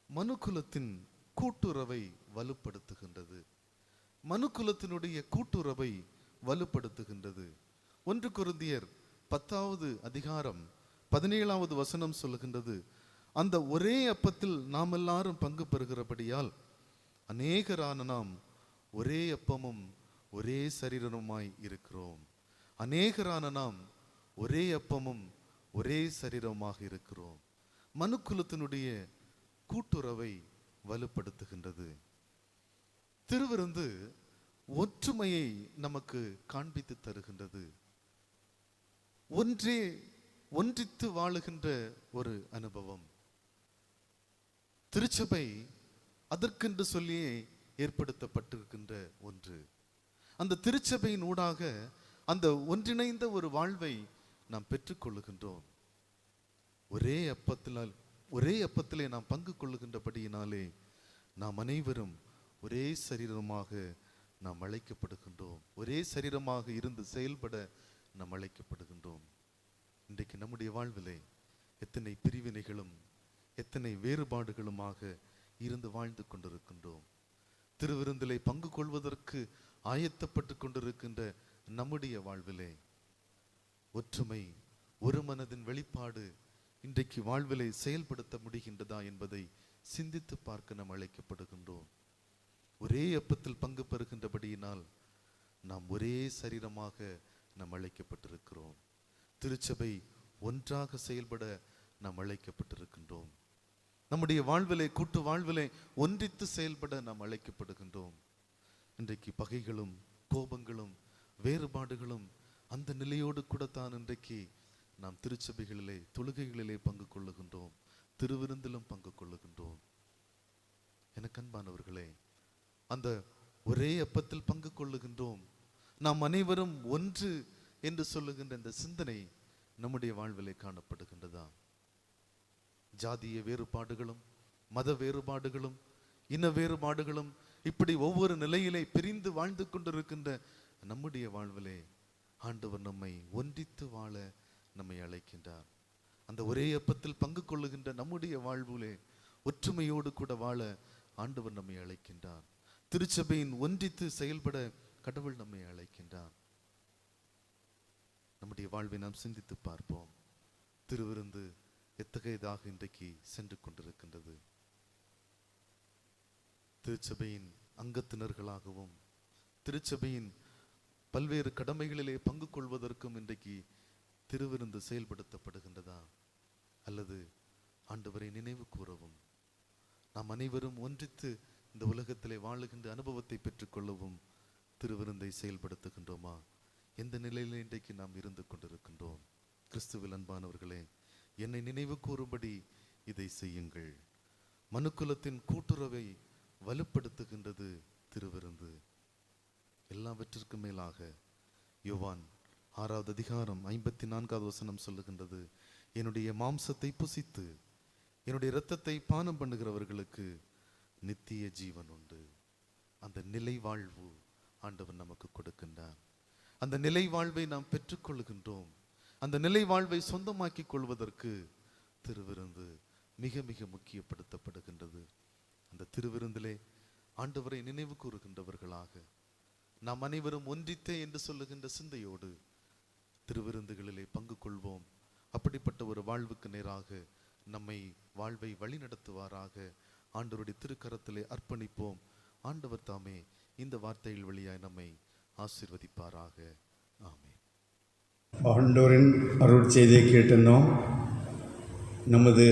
மனுக்குலத்தின் கூட்டுறவை வலுப்படுத்துகின்றது. மனுக்குலத்தினுடைய கூட்டுறவை வலுப்படுத்துகின்றது. 1 கொரிந்தியர் 10வது அதிகாரம் 17வது வசனம் சொல்லுகின்றது, அந்த ஒரே அப்பத்தில் நாம் எல்லாரும் பங்கு பெறுகிறபடியால் அநேகரான நாம் ஒரே அப்பமும் ஒரே சரீரமுமாய் இருக்கிறோம். அநேகரான நாம் ஒரே அப்பமும் ஒரே சரீரமாக இருக்கிறோம். மனுக்குலத்தினுடைய கூட்டுறவை வலுப்படுத்துகின்றது. திருவிருந்து ஒற்றுமையை நமக்கு காண்பித்து தருகின்றது. ஒன்றித்து வாழுகின்ற ஒரு அனுபவம். திருச்சபை அதற்கென்று சொல்லியே ஏற்படுத்தப்பட்டிருக்கின்ற ஒன்று. அந்த திருச்சபையின் ஊடாக அந்த ஒன்றிணைந்த ஒரு வாழ்வை நாம் பெற்றுக்கொள்ளுகின்றோம். ஒரே அப்பத்திலே நாம் பங்கு கொள்ளுகின்றபடியினாலே நாம் அனைவரும் ஒரே சரீரமாக நாம் அழைக்கப்படுகின்றோம். ஒரே சரீரமாக இருந்து செயல்பட நாம் அழைக்கப்படுகின்றோம். இன்றைக்கு நம்முடைய வாழ்விலே எத்தனை பிரிவினைகளும் எத்தனை வேறுபாடுகளுமாக இருந்து வாழ்ந்து கொண்டிருக்கின்றோம். திருவிருந்திலே பங்கு கொள்வதற்கு ஆயத்தப்பட்டு கொண்டிருக்கின்ற நம்முடைய வாழ்விலே ஒற்றுமை, ஒரு மனதின் வெளிப்பாடு இன்றைக்கு வாழ்விலே செயல்படுத்த முடிகின்றதா என்பதை சிந்தித்து பார்க்க நாம் அழைக்கப்படுகின்றோம். ஒரே அப்பத்தில் பங்கு பெறுகின்றபடியினால் நாம் ஒரே சரீரமாக நாம் அழைக்கப்பட்டிருக்கிறோம். திருச்சபை ஒன்றாக செயல்பட நாம் அழைக்கப்பட்டிருக்கின்றோம். நம்முடைய வாழ்விலே, கூட்டு வாழ்விலே ஒன்றித்து செயல்பட நாம் அழைக்கப்படுகின்றோம். இன்றைக்கு பகைகளும் கோபங்களும் வேறுபாடுகளும் அந்த நிலையோடு கூட தான் இன்றைக்கு நாம் திருச்சபைகளிலே, தொழுகைகளிலே பங்கு கொள்ளுகின்றோம், திருவிருந்திலும் பங்கு கொள்ளுகின்றோம். எனக்கு அன்பானவர்களே, அந்த ஒரே அப்பத்தில் பங்கு கொள்ளுகின்றோம், நாம் அனைவரும் ஒன்று என்று சொல்லுகின்ற இந்த சிந்தனை நம்முடைய வாழ்விலே காணப்படுகின்றதா? ஜாதிய வேறுபாடுகளும், மத வேறுபாடுகளும், இன வேறுபாடுகளும், இப்படி ஒவ்வொரு நிலையிலே பிரிந்து வாழ்ந்து கொண்டிருக்கின்ற நம்முடைய வாழ்விலே ஆண்டவர் நம்மை ஒன்றித்து வாழ நம்மை அழைக்கின்றார். அந்த ஒரே அப்பத்தில் பங்கு கொள்ளுகின்ற நம்முடைய வாழ்விலே ஒற்றுமையோடு கூட வாழ ஆண்டவர் நம்மை அழைக்கின்றார். திருச்சபையின் ஒன்றித்து செயல்பட கடவுள் நம்மை அழைக்கின்றார். நம்முடைய வாழ்வை நாம் சிந்தித்து பார்ப்போம். திருவிருந்து எத்தகையதாக இன்றைக்கு சென்று கொண்டிருக்கின்றது? திருச்சபையின் அங்கத்தினர்களாகவும் திருச்சபையின் பல்வேறு கடமைகளிலே பங்கு கொள்வதற்கும் இன்றைக்கு திருவிருந்து செயல்படுத்தப்படுகின்றதா? அல்லது ஆண்டவரை நினைவு கூறவும், நாம் அனைவரும் ஒன்றித்து இந்த உலகத்திலே வாழுகின்ற அனுபவத்தை பெற்றுக்கொள்ளவும் திருவிருந்தை செயல்படுத்துகின்றோமா? எந்த நிலையில இன்றைக்கு நாம் இருந்து கொண்டிருக்கின்றோம்? கிறிஸ்துவில் அன்பானவர்களே, என்னை நினைவு கூறும்படி இதை செய்யுங்கள். மனுக்குலத்தின் கூட்டுறவை வலுப்படுத்துகின்றது திருவிருந்து. எல்லாவற்றிற்கும் மேலாக யோவான் 6வது அதிகாரம் 54வது வசனம் சொல்லுகின்றது, என்னுடைய மாம்சத்தை புசித்து என்னுடைய இரத்தத்தை பானம் பண்ணுகிறவர்களுக்கு நித்திய ஜீவன் உண்டு. அந்த நிலை வாழ்வு ஆண்டவர் நமக்கு கொடுக்கின்றார். அந்த நிலை வாழ்வை நாம் பெற்றுக்கொள்கின்றோம். அந்த நிலை வாழ்வை சொந்தமாக்கி கொள்வதற்கு திருவிருந்து மிக மிக முக்கியப்படுத்தப்படுகின்றது. அந்த திருவிருந்திலே ஆண்டவரை நினைவு கூறுகின்றவர்களாக நாம் அனைவரும் ஒன்றித்தே என்று சொல்லுகின்ற சிந்தையோடு திருவிருந்துகளிலே பங்கு கொள்வோம். அப்படிப்பட்ட ஒரு வாழ்வுக்கு நேராக நம்மை வாழ்வை வழிநடத்துவாராக ஆண்டவருடைய திருக்கரத்திலே அர்ப்பணிப்போம். ஆண்டவர் தாமே இந்த வார்த்தைகள் வழியாய் நம்மை ஆசீர்வதிப்பாராக. ஆமென். ஆண்டவரின் அருட்செய்தியை கேட்டிருந்தோம். நமது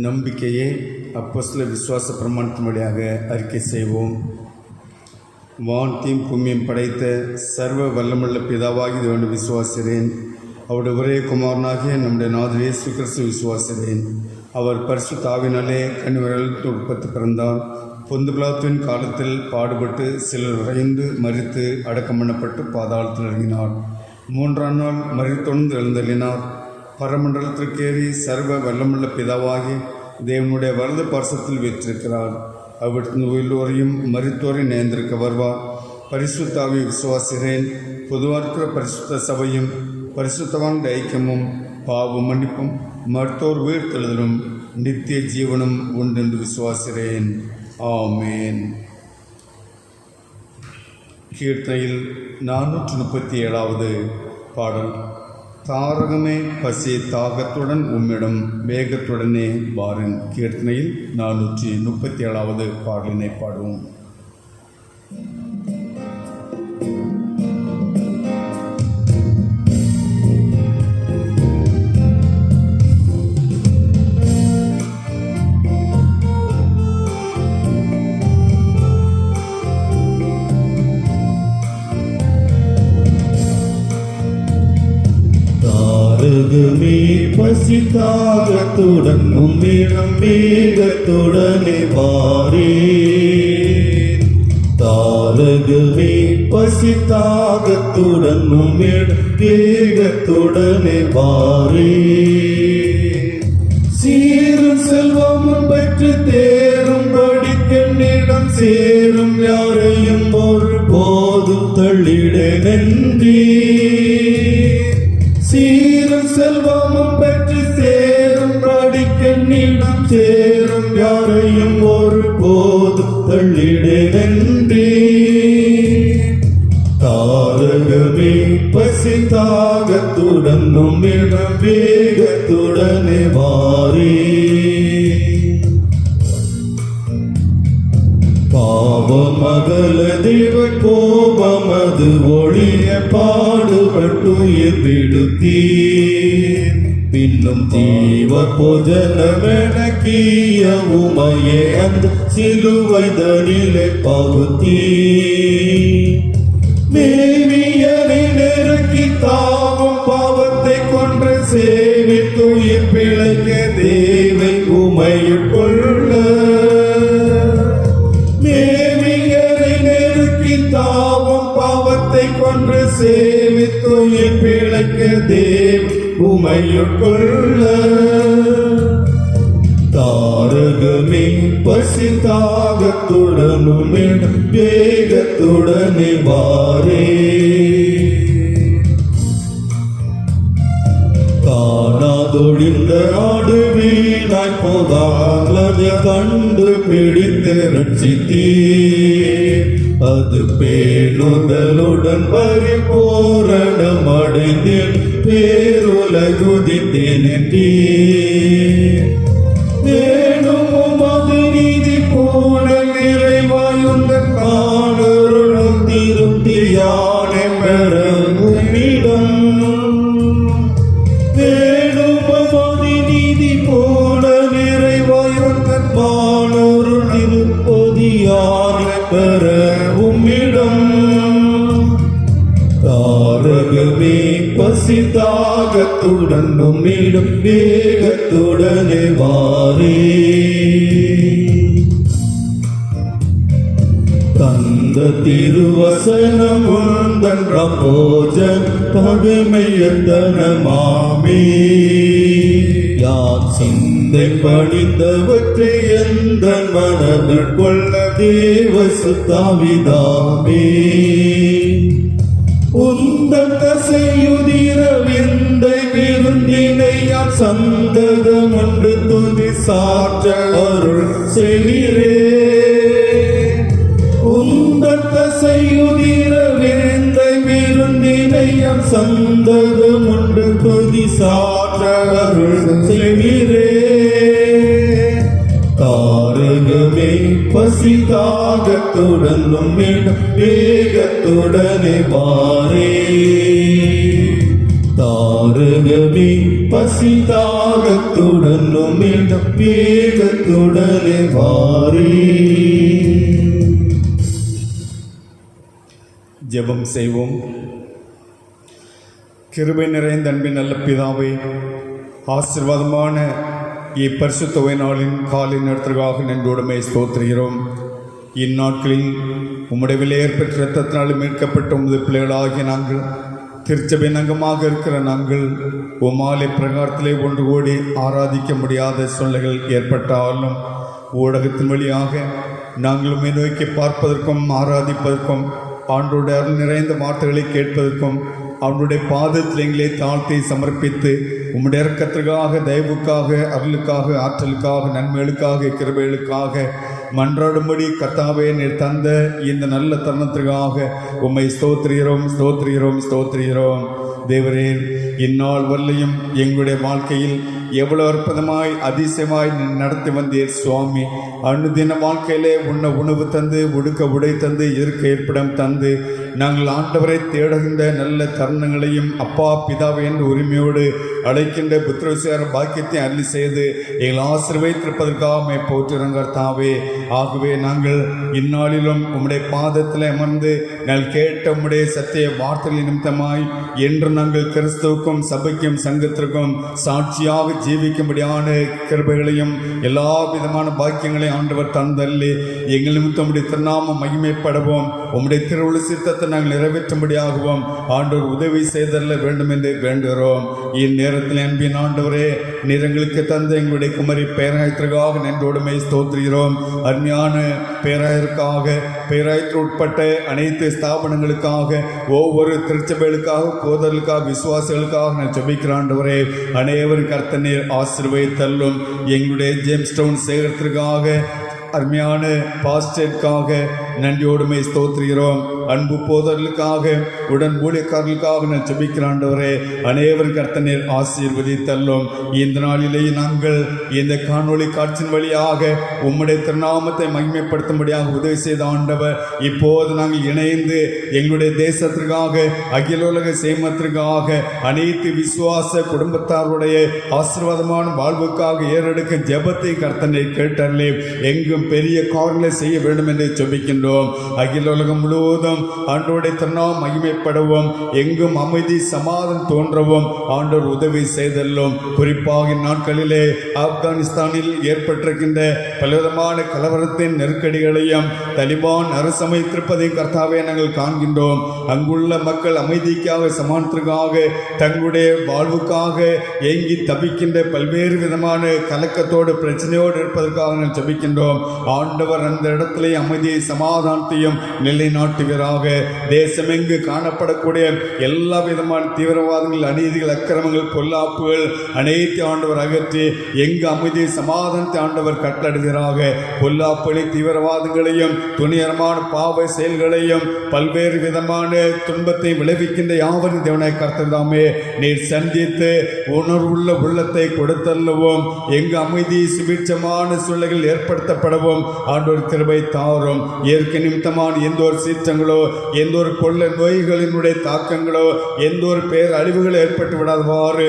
நம்பிக்கையை அப்போஸ்தல விசுவாச பிரமாணத்தின் வழியாக அறிக்கை செய்வோம். வானத்தையும் பூமியும் படைத்த சர்வ வல்லமுள்ள பிதாவாகி தேவனை விசுவாசிக்கிறேன். அவருடைய ஒரே குமாரனாகிய நம்முடைய நாதர் இயேசு கிறிஸ்து விசுவாசிக்கிறேன். அவர் பரிசுத்த ஆவியினாலே கன்னிமரியாளுக்கு உட்பட்டு பிறந்தார். பொந்து பிலாத்துவின் காலத்தில் பாடுபட்டு சிலர் உறைந்து மரித்து அடக்கம் பண்ணப்பட்டு பாதாளத்தில் இறங்கினார். 3ஆம் நாள் மரித்தொழுந்து எழுந்தள்ளினார். பரமண்டலத்திற்கேறி சர்வ வல்லமுள்ள பிதாவாகி தேவனுடைய வலது பார்சத்தில் வீற்றிருக்கிறார். அவற்றின் எல்லோரையும் மரித்தோரையும் நேர்ந்திருக்க வருவார். பரிசுத்த ஆவியை விசுவாசிக்கிறேன். பொதுவாக இருக்கிற பரிசுத்த சபையும் பரிசுத்தவான் ஐக்கியமும் பாவ மன்னிப்பும் மருத்துவர் உயிர்த்தெழுதலும் நித்திய ஜீவனும் உண்டு என்று விசுவாசிக்கிறேன். ஆமேன். கீர்த்தனையில் 437வது பாடல். தாரகமே பசி தாகத்துடன் உம்மிடம் வேகத்துடனே வாரன். கீர்த்தனையில் 437வது பாடலினை பாடுவோம். தாரகமே பசி தாகத்துடன் உம்மிடம் வேகத்துடனே வாரேன். தாரகமே பசி தாகத்துடன் உம்மிடம் வேகத்துடனே வாரேன். சீரும் செல்வமும் பெற்று தேரும்படி கண்ணிடம் சேரும் யாரையும் ஒரு போதும் தள்ளிடனென்றே. சீரும் செல்வமும் பெற்று சேரும் படிக்கண்ணிடம் சேரும் யாரையும் ஒரு போது தள்ளிடனென்றே. தாரகமே தாகத்துடன் நம்மிடம் வேகத்துடனே வாரே. பாவமகல தேவ கோபமது ஒழிய பாடுபட்டுயிர் விடுத்தீர். பின்னும் தீவ போஜனமெனக்கிய உமையே அந்த சிலுவைதனிலே பகுத்தீர். மேவியனை நெருக்கி தாவும் பாவத்தை கொன்று சேவித்துயிர் பிழைக்க தேவை உமையுட்கொள்ள. மேவியனை நெருக்கி தாவும் பாவத்தை கொன்று சேவித்துயிர் பிழைக்க தேவை உமையுட்கொள்ள. தாரகமே பசி தாகத்துடனும் வேகத்துடனே வாரே. காணாதொழிந்த நாடு வீணாய் போகாததை கண்டு பிடித்து ரட்சித்தீர். அது பேணுதலுடன் பரிபூரணம் அடைந்தேன் பேருலகுதித்தேன் என்றீர். வேணும் அது நீதி போல நிறைவாயுந்த காணருளும் திருப்தியான பெறமிடம். வேணும் அது நீதி போல நிறைவாயுந்த காணருள் திருப்பதியான பெறவுமிடம். தாரகமே பசி தாகத்துடன் நம்மிடம் வேகத்துடனே வாரே. தந்த திருவசனம் உந்தன் போஜன் பகைமையத்தனமாமே. யான் சிந்தை பணிந்தவற்றை எந்த மனதில் கொள்ள தேவ சுத்தாவிதாமே. உந்தன் தசையுதிர விந்தை விருந்தினை யான் சந்ததம் ஒன்று துதி சாற்ற அருள் செவிரே. உந்தன் தசையுதிர விந்தை விருந்தினை யான் சந்ததம் ஒன்று துதி சாற்ற அருள் செவிரே. தாரகமே பசி தாகத்துடன் நம்மிடம் வேகத்துடனே வாரே. தாரகமே பசி தாகத்துடன் நம்மிடம் வேகத்துடனே வாரே. ஜெபம் செய்வோம். கிருபை நிறைந்த அன்பின் நல்ல பிதாவை, ஆசீர்வாதமான இப்பரிசுத்த நாளின் காலை நேரத்திற்காக நன்றியோடுமை ஸ்தோத்திரிக்கிறோம். இந்நாட்களில் உம்முடைய விலையேற்பட்ட இரத்தத்தினால் மீட்கப்பட்ட உமது பிள்ளைகளாகிய நாங்கள், திருச்சபையின் அங்கமாக இருக்கிற நாங்கள் உமாலை பிரகாரத்திலே ஒன்று கூடி ஆராதிக்க முடியாத சூழ்நிலைகள் ஏற்பட்டாலும் ஊடகத்தின் வழியாக நாங்கள் உம்மை நோக்கி பார்ப்பதற்கும் ஆராதிப்பதற்கும் ஆண்டோட அருள் நிறைந்த வார்த்தைகளை கேட்பதற்கும் அவனுடைய பாதத்தில் எங்களை தாழ்த்தி சமர்ப்பித்து உம்முடைய இரக்கத்திற்காக, தயவுக்காக, அருளுக்காக, ஆற்றலுக்காக, நன்மைகளுக்காக, கிருபைகளுக்காக மன்றாடும்படி கர்த்தாவே நீர் தந்த இந்த நல்ல தருணத்திற்காக உம்மை ஸ்தோத்திரிகிறோம், ஸ்தோத்திரிகிறோம், ஸ்தோத்திரிகிறோம். தேவரே, இந்நாள் வரலையும் எங்களுடைய வாழ்க்கையில் எவ்வளவு அற்புதமாய் அதிசயமாய் நடத்தி வந்தீர் சுவாமி. அனுதின வாழ்க்கையிலே உண்ண உணவு தந்து, உடுக்க உடை தந்து, இருக்க இருப்பிடம் தந்து, நாங்கள் ஆண்டவரை தேடுகின்ற நல்ல தருணங்களையும் அப்பா பிதாவை என்று உரிமையோடு அழைக்கின்ற புத்திரவிசார பாக்கியத்தை அருளி செய்து எங்கள் ஆசீர்வதித்திருப்பதற்காக போற்றுகிறோம். ஆகவே நாங்கள் இந்நாளிலும் உம்முடைய பாதத்தில் அமர்ந்து நாங்கள் கேட்ட உம்முடைய சத்திய வார்த்தைகள் நிமித்தமாய் என்று நாங்கள் கிறிஸ்துவுக்கும் சபைக்கும் சங்கத்திற்கும் சாட்சியாக ஜீவிக்கும்படியான கிருபைகளையும் எல்லா விதமான பாக்கியங்களையும் ஆண்டவர் தந்தள்ளி எங்கள் நிமித்தம் உம்முடைய திருநாமம் மகிமைப்படவும் உம்முடைய திருவுள்ள சித்தத்தை நாங்கள் நிறைவேற்றும்படியாகவும் ஆண்டவர் உதவி செய்தல்ல வேண்டும் என்று வேண்டுகிறோம். இந்நேரத்தில் அன்பின் ஆண்டவரே, நீர் எங்களுக்கு தந்த எங்களுடைய குமரி பேராயத்திற்காக நன்றோடுமை ஸ்தோத்திரிகிறோம். அருமையான பேராயருக்காக, பேராயத்தில் உட்பட்ட அனைத்து ஸ்தாபனங்களுக்காக, ஒவ்வொரு திருச்சபைகளுக்காக, போதர்களுக்காக, விசுவாசிகளுக்காக நான் ஜெபிக்கிறேன். ஆண்டவரே, அனைவரும் கர்த்தர் நீர் ஆசீர்வதித்தள்ளும். எங்களுடைய ஜேம்ஸ் டவுன் சேகரத்திற்காக, அருமையான பாஸ்டருக்காக நன்றியோடுமை ஸ்தோத்திரிகிறோம். அன்பு போதர்களுக்காக உடன் ஊழியக்காரர்களுக்காக நான் ஜெபிக்கிறேன் ஆண்டவரே. அனைவரும் கர்த்தர் ஆசீர்வதித்தல்லும். இந்த நாளிலே நாங்கள் இந்த காணொளி காட்சியின் வழியாக உம்முடைய திருநாமத்தை மகிமைப்படுத்தும்படியாக உதவி செய்த ஆண்டவர், இப்போது நாங்கள் இணைந்து எங்களுடைய தேசத்திற்காக அகில உலக சேமத்திற்காக அனைத்து விசுவாச குடும்பத்தாருடைய ஆசீர்வாதமான வாழ்வுக்காக ஏறெடுக்கும் ஜெபத்தை கர்த்தனை கேட்டறிலே எங்கும் பெரிய காரியங்களை செய்ய வேண்டும் என்று ஜெபிக்கின்றோம். அகில உலகம் முழுவதும் ஆண்டவருடைய திருநாமம் மகிமைப்படவும் எங்கும் அமைதி சமாதானம் தோன்றவும் ஆண்டவர் உதவி செய்தல்லும். குறிப்பாக இந்நாட்களிலே ஆப்கானிஸ்தானில் ஏற்பட்டிருக்கின்ற பலவிதமான கலவரத்தின் நெருக்கடிகளையும் தலிபான் அரசு அமைத்திருப்பதை கர்த்தாவே நாங்கள் காண்கின்றோம். அங்குள்ள மக்கள் அமைதிக்காக சமாதானத்திற்காக தங்களுடைய வாழ்வுக்காக ஏங்கி தவிக்கின்ற பல்வேறு விதமான கலக்கத்தோடு பிரச்சனையோடு இருப்பதற்காக நாங்கள் ஜெபிக்கின்றோம். ஆண்டவர் அந்த இடத்திலே அமைதியை சமாதானத்தையும் நிலைநாட்டுவீராக. தேசமெங்கு காணப்படக்கூடிய எல்லா விதமான தீவிரவாதங்கள், அநீதிகள், அக்கிரமங்கள், பொல்லாப்புகள் அனைத்து ஆண்டவர் அகற்றி எங்கு அமைதியை சமாதானத்தை ஆண்டவர் கட்டளையிடுவீராக. பொல்லாப்புகளை, தீவிரவாதங்களையும் துணிகரமான பாவ செயல்களையும் பல்வேறு விதமான துன்பத்தை விளைவிக்கின்ற யாவரின் தேவனாய் கர்த்தர்தாமே நீர் சந்தித்து உணர்வுள்ள உள்ளத்தை கொடுத்தல்லவும் எங்கு அமைதி சுபிட்சமான சூழ்நிலைகள் ஏற்படுத்தப்படவும் ஆண்டவர் கிருபை தாரும். இயற்கை நிமித்தமான எந்த ஒரு சீற்றங்களோ, எந்த ஒரு கொள்ள நோய்களினுடைய தாக்கங்களோ, எந்த ஒரு பேர் அழிவுகள் ஏற்பட்டு விடாதவாறு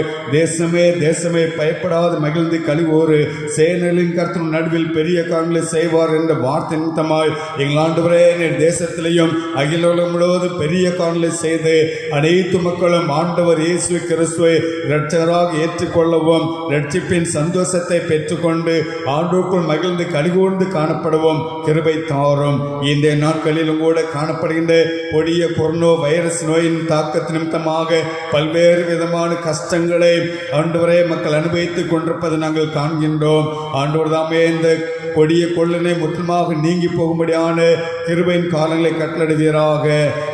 தேசமே பயப்படாது மகிழ்ந்து கழிவோரு சேனலின் கர்த்தர் நடுவில் பெரிய காரியங்களை செய்வார் என்ற வார்த்தை நிமித்தமாய் எங்கள் ஆண்டவரே நீர் தேசத்திலேயும் அகில உலகம் முழுவதும் பெரிய காரியங்களை செய்து அனைத்து மக்களும் ஆண்டவர் இயேசு கிறிஸ்துவை இரட்சகராக ஏற்றுக்கொள்ளவும் இரட்சிப்பின் சந்தோஷத்தை பெற்றுக்கொண்டு ஆண்டவருக்குள் மகிழ்ந்து கலிகூர்ந்து காணப்படவும் கிருபை தாரும். இந்த நாட்களிலும் கூட காணப்படுகின்ற கொடிய கொரோனா வைரஸ் நோயின் தாக்கத்து நிமித்தமாக பல்வேறு விதமான கஷ்டங்களை ஆண்டவரே மக்கள் அனுபவித்துக் கொண்டிருப்பதை நாங்கள் காண்கின்றோம். ஆண்டவர் தாமே இந்த கொடிய கொள்ளனை முற்றிலுமாக நீங்கி போகும்படியான கிருபையின் காலங்களை கட்டளையிடுவீராக.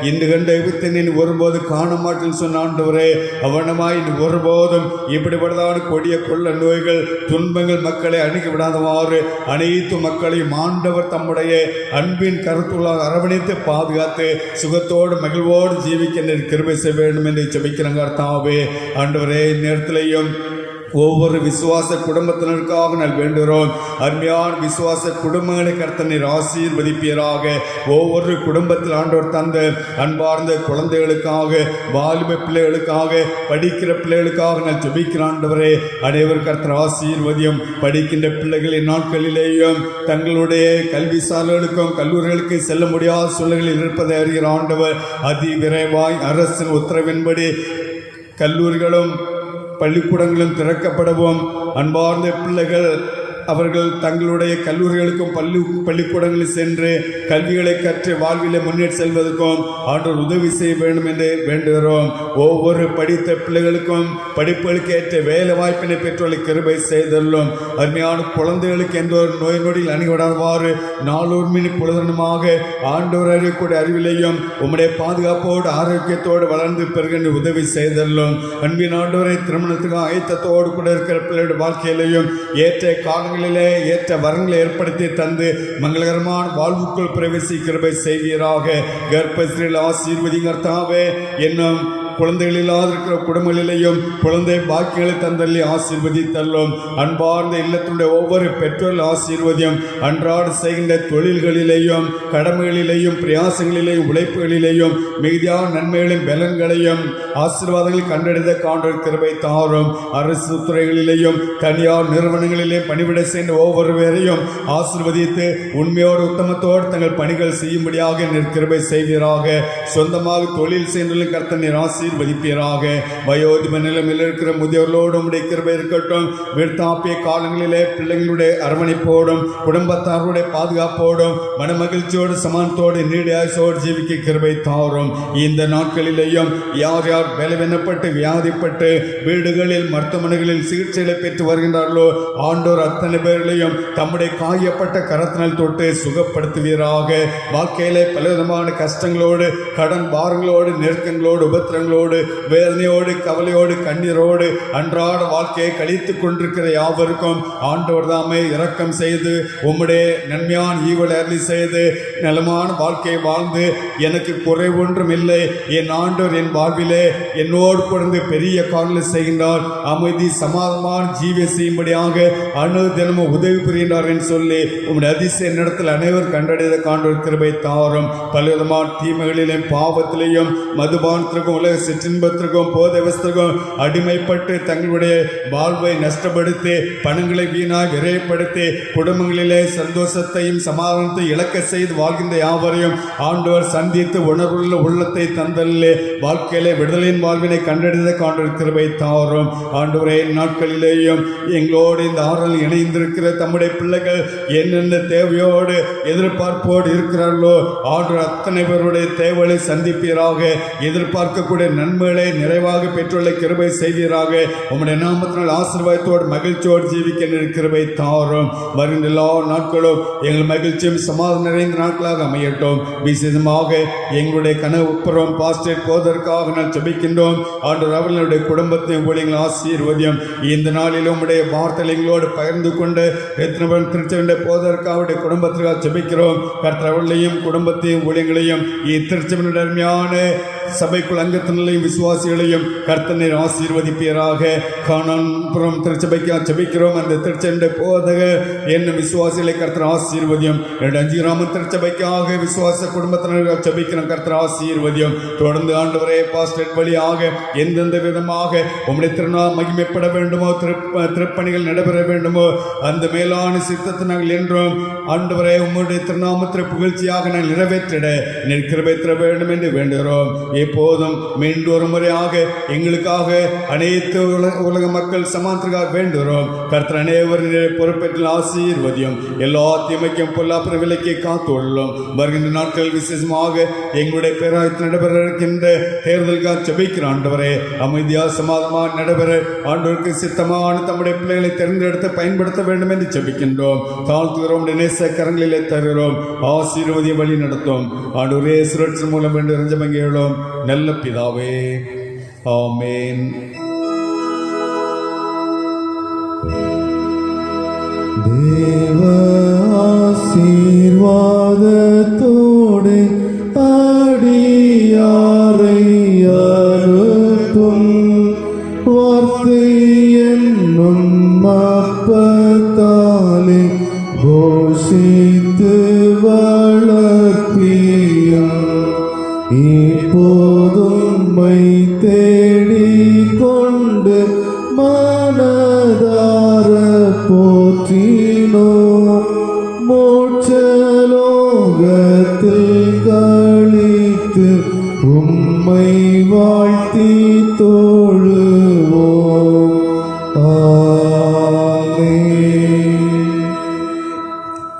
இன்று கண்ட விபத்தின் ஒருபோது காண மாட்டேன் சொன்ன ஆண்டவரே, அவனமாய் ஒருபோதும் இப்படிப்பட்டதான கொடிய கொள்ள நோய்கள், துன்பங்கள் மக்களை அணுகி விடாதவாறு அனைத்து மக்களையும் ஆண்டவர் தம்முடைய அன்பின் கருத்துள்ளாக அரவணைத்து பாதுகாத்து சுகத்தோடு மகிழ்வோடு ஜீவிக்க கிருபை செய்ய வேண்டும் என்று ஜெபிக்கிறேன் கர்த்தாவே. ஆண்டவரே நேரத்திலேயும் ஒவ்வொரு விசுவாச குடும்பத்தினருக்காக நான் வேண்டுகிறோம். அருமையான விசுவாச குடும்பங்களை கர்த்தர் ஆசீர்வதிப்பீராக. ஒவ்வொரு குடும்பத்தில் ஆண்டவர் தந்த அன்பார்ந்த குழந்தைகளுக்காக, வாலிப பிள்ளைகளுக்காக, படிக்கிற பிள்ளைகளுக்காக நான் ஜெபிக்கிறேன் ஆண்டவரே. அனைவர் கர்த்தர் ஆசீர்வதியும். படிக்கின்ற பிள்ளைகளின் நாட்களிலேயும் தங்களுடைய கல்வி சாலைகளுக்கும் கல்லூரிகளுக்கு செல்ல முடியாத சூழ்நிலையில் இருப்பதை அறிகிற ஆண்டவர் அதி விரைவாய் அரசின் உத்தரவின்படி கல்லூரிகளும் பள்ளிக்கூடங்களும் திறக்கப்படவும் அன்பார்ந்த பிள்ளைகள் அவர்கள் தங்களுடைய கல்லூரிகளுக்கும் பள்ளிக்கூடங்களில் சென்று கல்விகளை கற்று வாழ்விலே முன்னேறி செல்வதற்கும் ஆண்டவர் உதவி செய்ய வேண்டும் என்று வேண்டுகிறோம். ஒவ்வொரு படித்த பிள்ளைகளுக்கும் படிப்புகளுக்கு ஏற்ற வேலை வாய்ப்பினை பெற்றோரை கிருபை செய்துள்ளோம். அருமையான குழந்தைகளுக்கு எந்த ஒரு நோய் நொடியில் அணுகிவிடாதவாறு நாளொரு மணி பொழுதனமாக ஆண்டவர் அறியக்கூடிய அறிவிலையும் உம்முடைய பாதுகாப்போடு ஆரோக்கியத்தோடு வளர்ந்து பெருகின்ற உதவி செய்துள்ளோம். அன்பின் ஆண்டவரை திருமணத்துக்கு ஆயத்தத்தோடு கூட இருக்கிற பிள்ளைகளுடைய வாழ்க்கையிலையும் ஏற்ற கால ஏற்ற வரங்களை ஏற்படுத்தி தந்து மங்களகரமான வாழ்வுக்குள் பிரவேசி கிருபை செய்வீராக. கர்ப்பஸ்ரீல் ஆசீர்வதி கர்த்தாவே. என்னும் குழந்தைகள் இல்லாத இருக்கிற குடும்பங்களிலேயும் குழந்தை பாக்கியங்களை தந்தள்ளி ஆசீர்வதித்தள்ளும். அன்பார்ந்த இல்லத்தினுடைய ஒவ்வொரு பெற்றோர் ஆசீர்வதியும். அன்றாடு செய்கின்ற தொழில்களிலேயும் கடமைகளிலேயும் பிரயாசங்களிலேயும் உழைப்புகளிலேயும் மிகுதியான நன்மைகளையும் பலன்களையும் ஆசீர்வாதங்களை கண்டறிந்த காண்பர் கிருபை தாரும். அரசு துறைகளிலேயும் தனியார் நிறுவனங்களிலே பணிவிட செய்த ஒவ்வொருவரையும் ஆசீர்வதித்து உண்மையோடு உத்தமத்தோடு தங்கள் பணிகள் செய்யும்படியாக கிருபை செய்வீராக. சொந்தமாக தொழில் செய்துள்ள கர்த்தனை ஆசீர்வதிப்பீராக. வயோதிப நிலைமையில் இருக்கிற முதியோர்களோடு உம்முடைய கிருபை இருக்கட்டும். விருத்தாப்பிய காலங்களிலே பிள்ளைகளுடைய அரவணைப்போடும் குடும்பத்தாருடைய பாதுகாப்போடும் மனமகிழ்ச்சியோடு சமானத்தோடு நீடியாசோடு ஜீவிக்க கிருபை தாரும். இந்த நாட்களிலேயும் யார் யார் பலவீனப்பட்டு வியாதிப்பட்டு வீடுகளில் மருத்துவமனைகளில் சிகிச்சைகளை பெற்று வருகின்றார்களோ ஆண்டோர் அத்தனை பேர்களையும் தம்முடைய காயப்பட்ட கரத்தினால் தொட்டு சுகப்படுத்துவீராக. வாழ்க்கையிலே பலவிதமான கஷ்டங்களோடு கடன் பாரங்களோடு நெருக்கங்களோடு உபத்திரங்களோடு துன்பங்களோடு வேதனையோடு கவலையோடு கண்ணீரோடு அன்றாட வாழ்க்கையை கழித்துக் கொண்டிருக்கிற யாவருக்கும் ஆண்டவர் தாமே இரக்கம் செய்து உம்முடைய நன்மையான ஈவலை அருளி செய்து நலமான வாழ்க்கையை வாழ்ந்து எனக்கு குறை ஒன்றும் இல்லை, என் ஆண்டவர் என் வாழ்விலே என்னோடு கொடுத்து பெரிய காரணம் செய்கின்றார், அமைதி சமாதானமான ஜீவிய செய்யும்படியாக அணு தினமும் உதவி புரிகின்றார் என்று சொல்லி உம்முடைய அதிசய நடத்தில் அனைவர் கண்டடைந்த காண்போர் கிருபை தாரும். பலவிதமான தீமைகளிலும் பாவத்திலேயும் மதுபானத்திற்கும் உலக சிற்றின்பத்திற்கும் போதவஸ்திற்கும் அடிமைப்பட்டு தங்களுடைய வாழ்வை நஷ்டப்படுத்தி பணங்களை வீணாக விரைப்படுத்தி குடும்பங்களிலே சந்தோஷத்தையும் சமாதானத்தை இழக்க செய்து வாழ்கின்ற யாவரையும் ஆண்டவர் சந்தித்து உணர்வுள்ள உள்ளத்தை தந்தல்லே வாழ்க்கையிலே விடுதலையின் வாழ்வினை கண்டறிந்த காண்போர் கிருபை தாரும். ஆண்டவரே நாட்களிலேயும் எங்களோடு இந்த ஆறல் இணைந்திருக்கிற தம்முடைய பிள்ளைகள் என்னென்ன தேவையோடு எதிர்பார்ப்போடு இருக்கிறார்களோ ஆண்டவர் அத்தனை பேருடைய தேவைகளை சந்திப்பீராக, எதிர்பார்க்கக்கூடிய நன்மைகளை நிறைவாக பெற்றுள்ள கிருபை செய்வீராக. உம்முடைய நாமத்தினால் ஆசீர்வாதத்தோடு மகிழ்ச்சியோடு ஜீவிக்க கிருபை தாரும். வருகின்ற எல்லா நாட்களும் எங்கள் மகிழ்ச்சியும் சமாதானம் நிறைந்த நாட்களாக அமையட்டும். விசேஷமாக எங்களுடைய கனவுப்புறம் பாஸ்டேட் போவதற்காக நான் ஜெபிக்கின்றோம். ஆண்டவர் அவர்களுடைய குடும்பத்தையும் ஊழியங்கள் ஆசீர்வதியும். இந்த நாளிலும் உடைய வார்த்தைகளோடு பகிர்ந்து கொண்டு எத்தனை திருச்செவண்டை போவதற்காக குடும்பத்திற்காக ஜெபிக்கிறோம். கர்த்தர் அவர்களையும் குடும்பத்தையும் ஊழியங்களையும் இத்திருச்செவனுடைய அருமையான சபைக்குள் அங்கத்தினரையும் விசுவாசிகளையும் கர்த்தனை ஆசீர்வதிப்பீராக. காணான்புரம் திருச்சபைக்காக ஜெபிக்கிறோம். அந்த திருச்செவண்டை போதக என்ன விசுவாசிகளை கர்த்தர் ஆசீர்வதியும். 5 கிராம திருச்சபைக்காக விசுவாச குடும்பத்தினர்கள் ஜெபிக்கிறோம். கர்த்தர் ஆசீர்வதியும். தொடர்ந்து ஆண்டவரே பாஸ்டர் வழியாக எந்தெந்த விதமாக உம்முடைய திருநாள் மகிமைப்பட வேண்டுமோ, திருப்பணிகள் நடைபெற வேண்டுமோ அந்த மேலான சித்தத்தை நாங்கள் என்றும் ஆண்டவரே உம்முடைய திருநாமத்திற்கு புகழ்ச்சியாக நாங்கள் நிறைவேற்றிட கிருபை தர வேண்டும் என்று வேண்டுகிறோம். எப்போதும் மீண்டும் ஒரு முறையாக எங்களுக்காக அனைத்து உலக மக்கள் சமானத்திற்காக வேண்டுகிறோம். கர்த்தர் அனைவரும் பொறுப்பேற்று ஆசீர்வதியும். எல்லா தீமைக்கும் பொல்லாப்புற விலைக்கு காத்துள்ளோம். வருகின்ற நாட்கள் விசேஷமாக எங்களுடைய பேராயத்தில் நடைபெற இருக்கின்ற தேர்தலுக்காக ஜெபிக்கிற ஆண்டவரே அமைதியாக சமாதானமாக நடைபெற ஆண்டவருக்கு சித்தமான தம்முடைய பிள்ளைகளை தேர்ந்தெடுத்து பயன்படுத்த வேண்டும் என்று ஜெபிக்கின்றோம். தாழ்த்துகிறோம், நேச கரங்களிலே தருகிறோம். ஆசீர்வதிய வழி நடத்தும். ஆண்டவரே சுரட்சி மூலம் என்று ரஞ்சமங்கேளோம். நல்ல பிதாவே, ஆமென். தேவ ஆசீர்வாதத்தோடு அடியாரை அறுத்தும் வார்த்தை என்னும் அப்பத்தாலே போஷித்து வளர்ப்பியும் இப்போதும் மை தேடிக் கொண்டு மனதார போற்றினோ மோட்சலோகத்தில் கழித்து உம்மை வாழ்த்தி தொழுவோம். ஆமென்.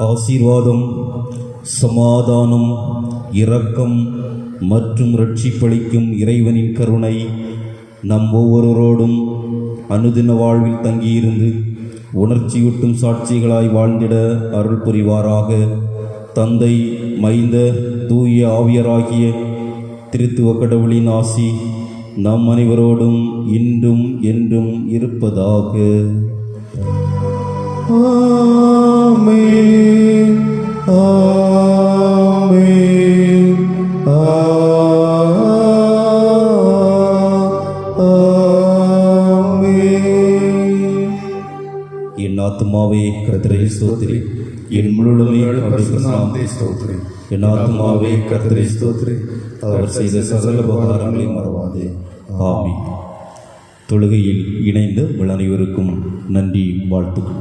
ஆசீர்வாதம், சமாதானம், இரக்கம் மற்றும் இரட்சிப்பளிக்கும் இறைவனின் கருணை நம் ஒவ்வொருவரோடும் அனுதின வாழ்வில் தங்கியிருந்து உணர்ச்சியூட்டும் சாட்சிகளாய் வாழ்ந்திட அருள் புரிவாராக. தந்தை, மைந்த, தூய ஆவியராகிய திருத்துவ கடவுளின் ஆசி நம் அனைவரோடும் இன்றும் என்றும் இருப்பதாக. ஆமென். ஆமென். என் ஆத்துமாவே கர்த்தரை ஸ்தோத்திரி, என் முழுமே அவருடைய நாமத்தை ஸ்தோத்திரி. என் ஆத்துமாவே கர்த்தரை ஸ்தோத்திரி, அவர் செய்த சகல உபகாரங்களை மறவாதே. ஆமென். தொழுகையில் இணைந்த உங்கள் அனைவருக்கும் நன்றி, வாழ்த்துக்கள்.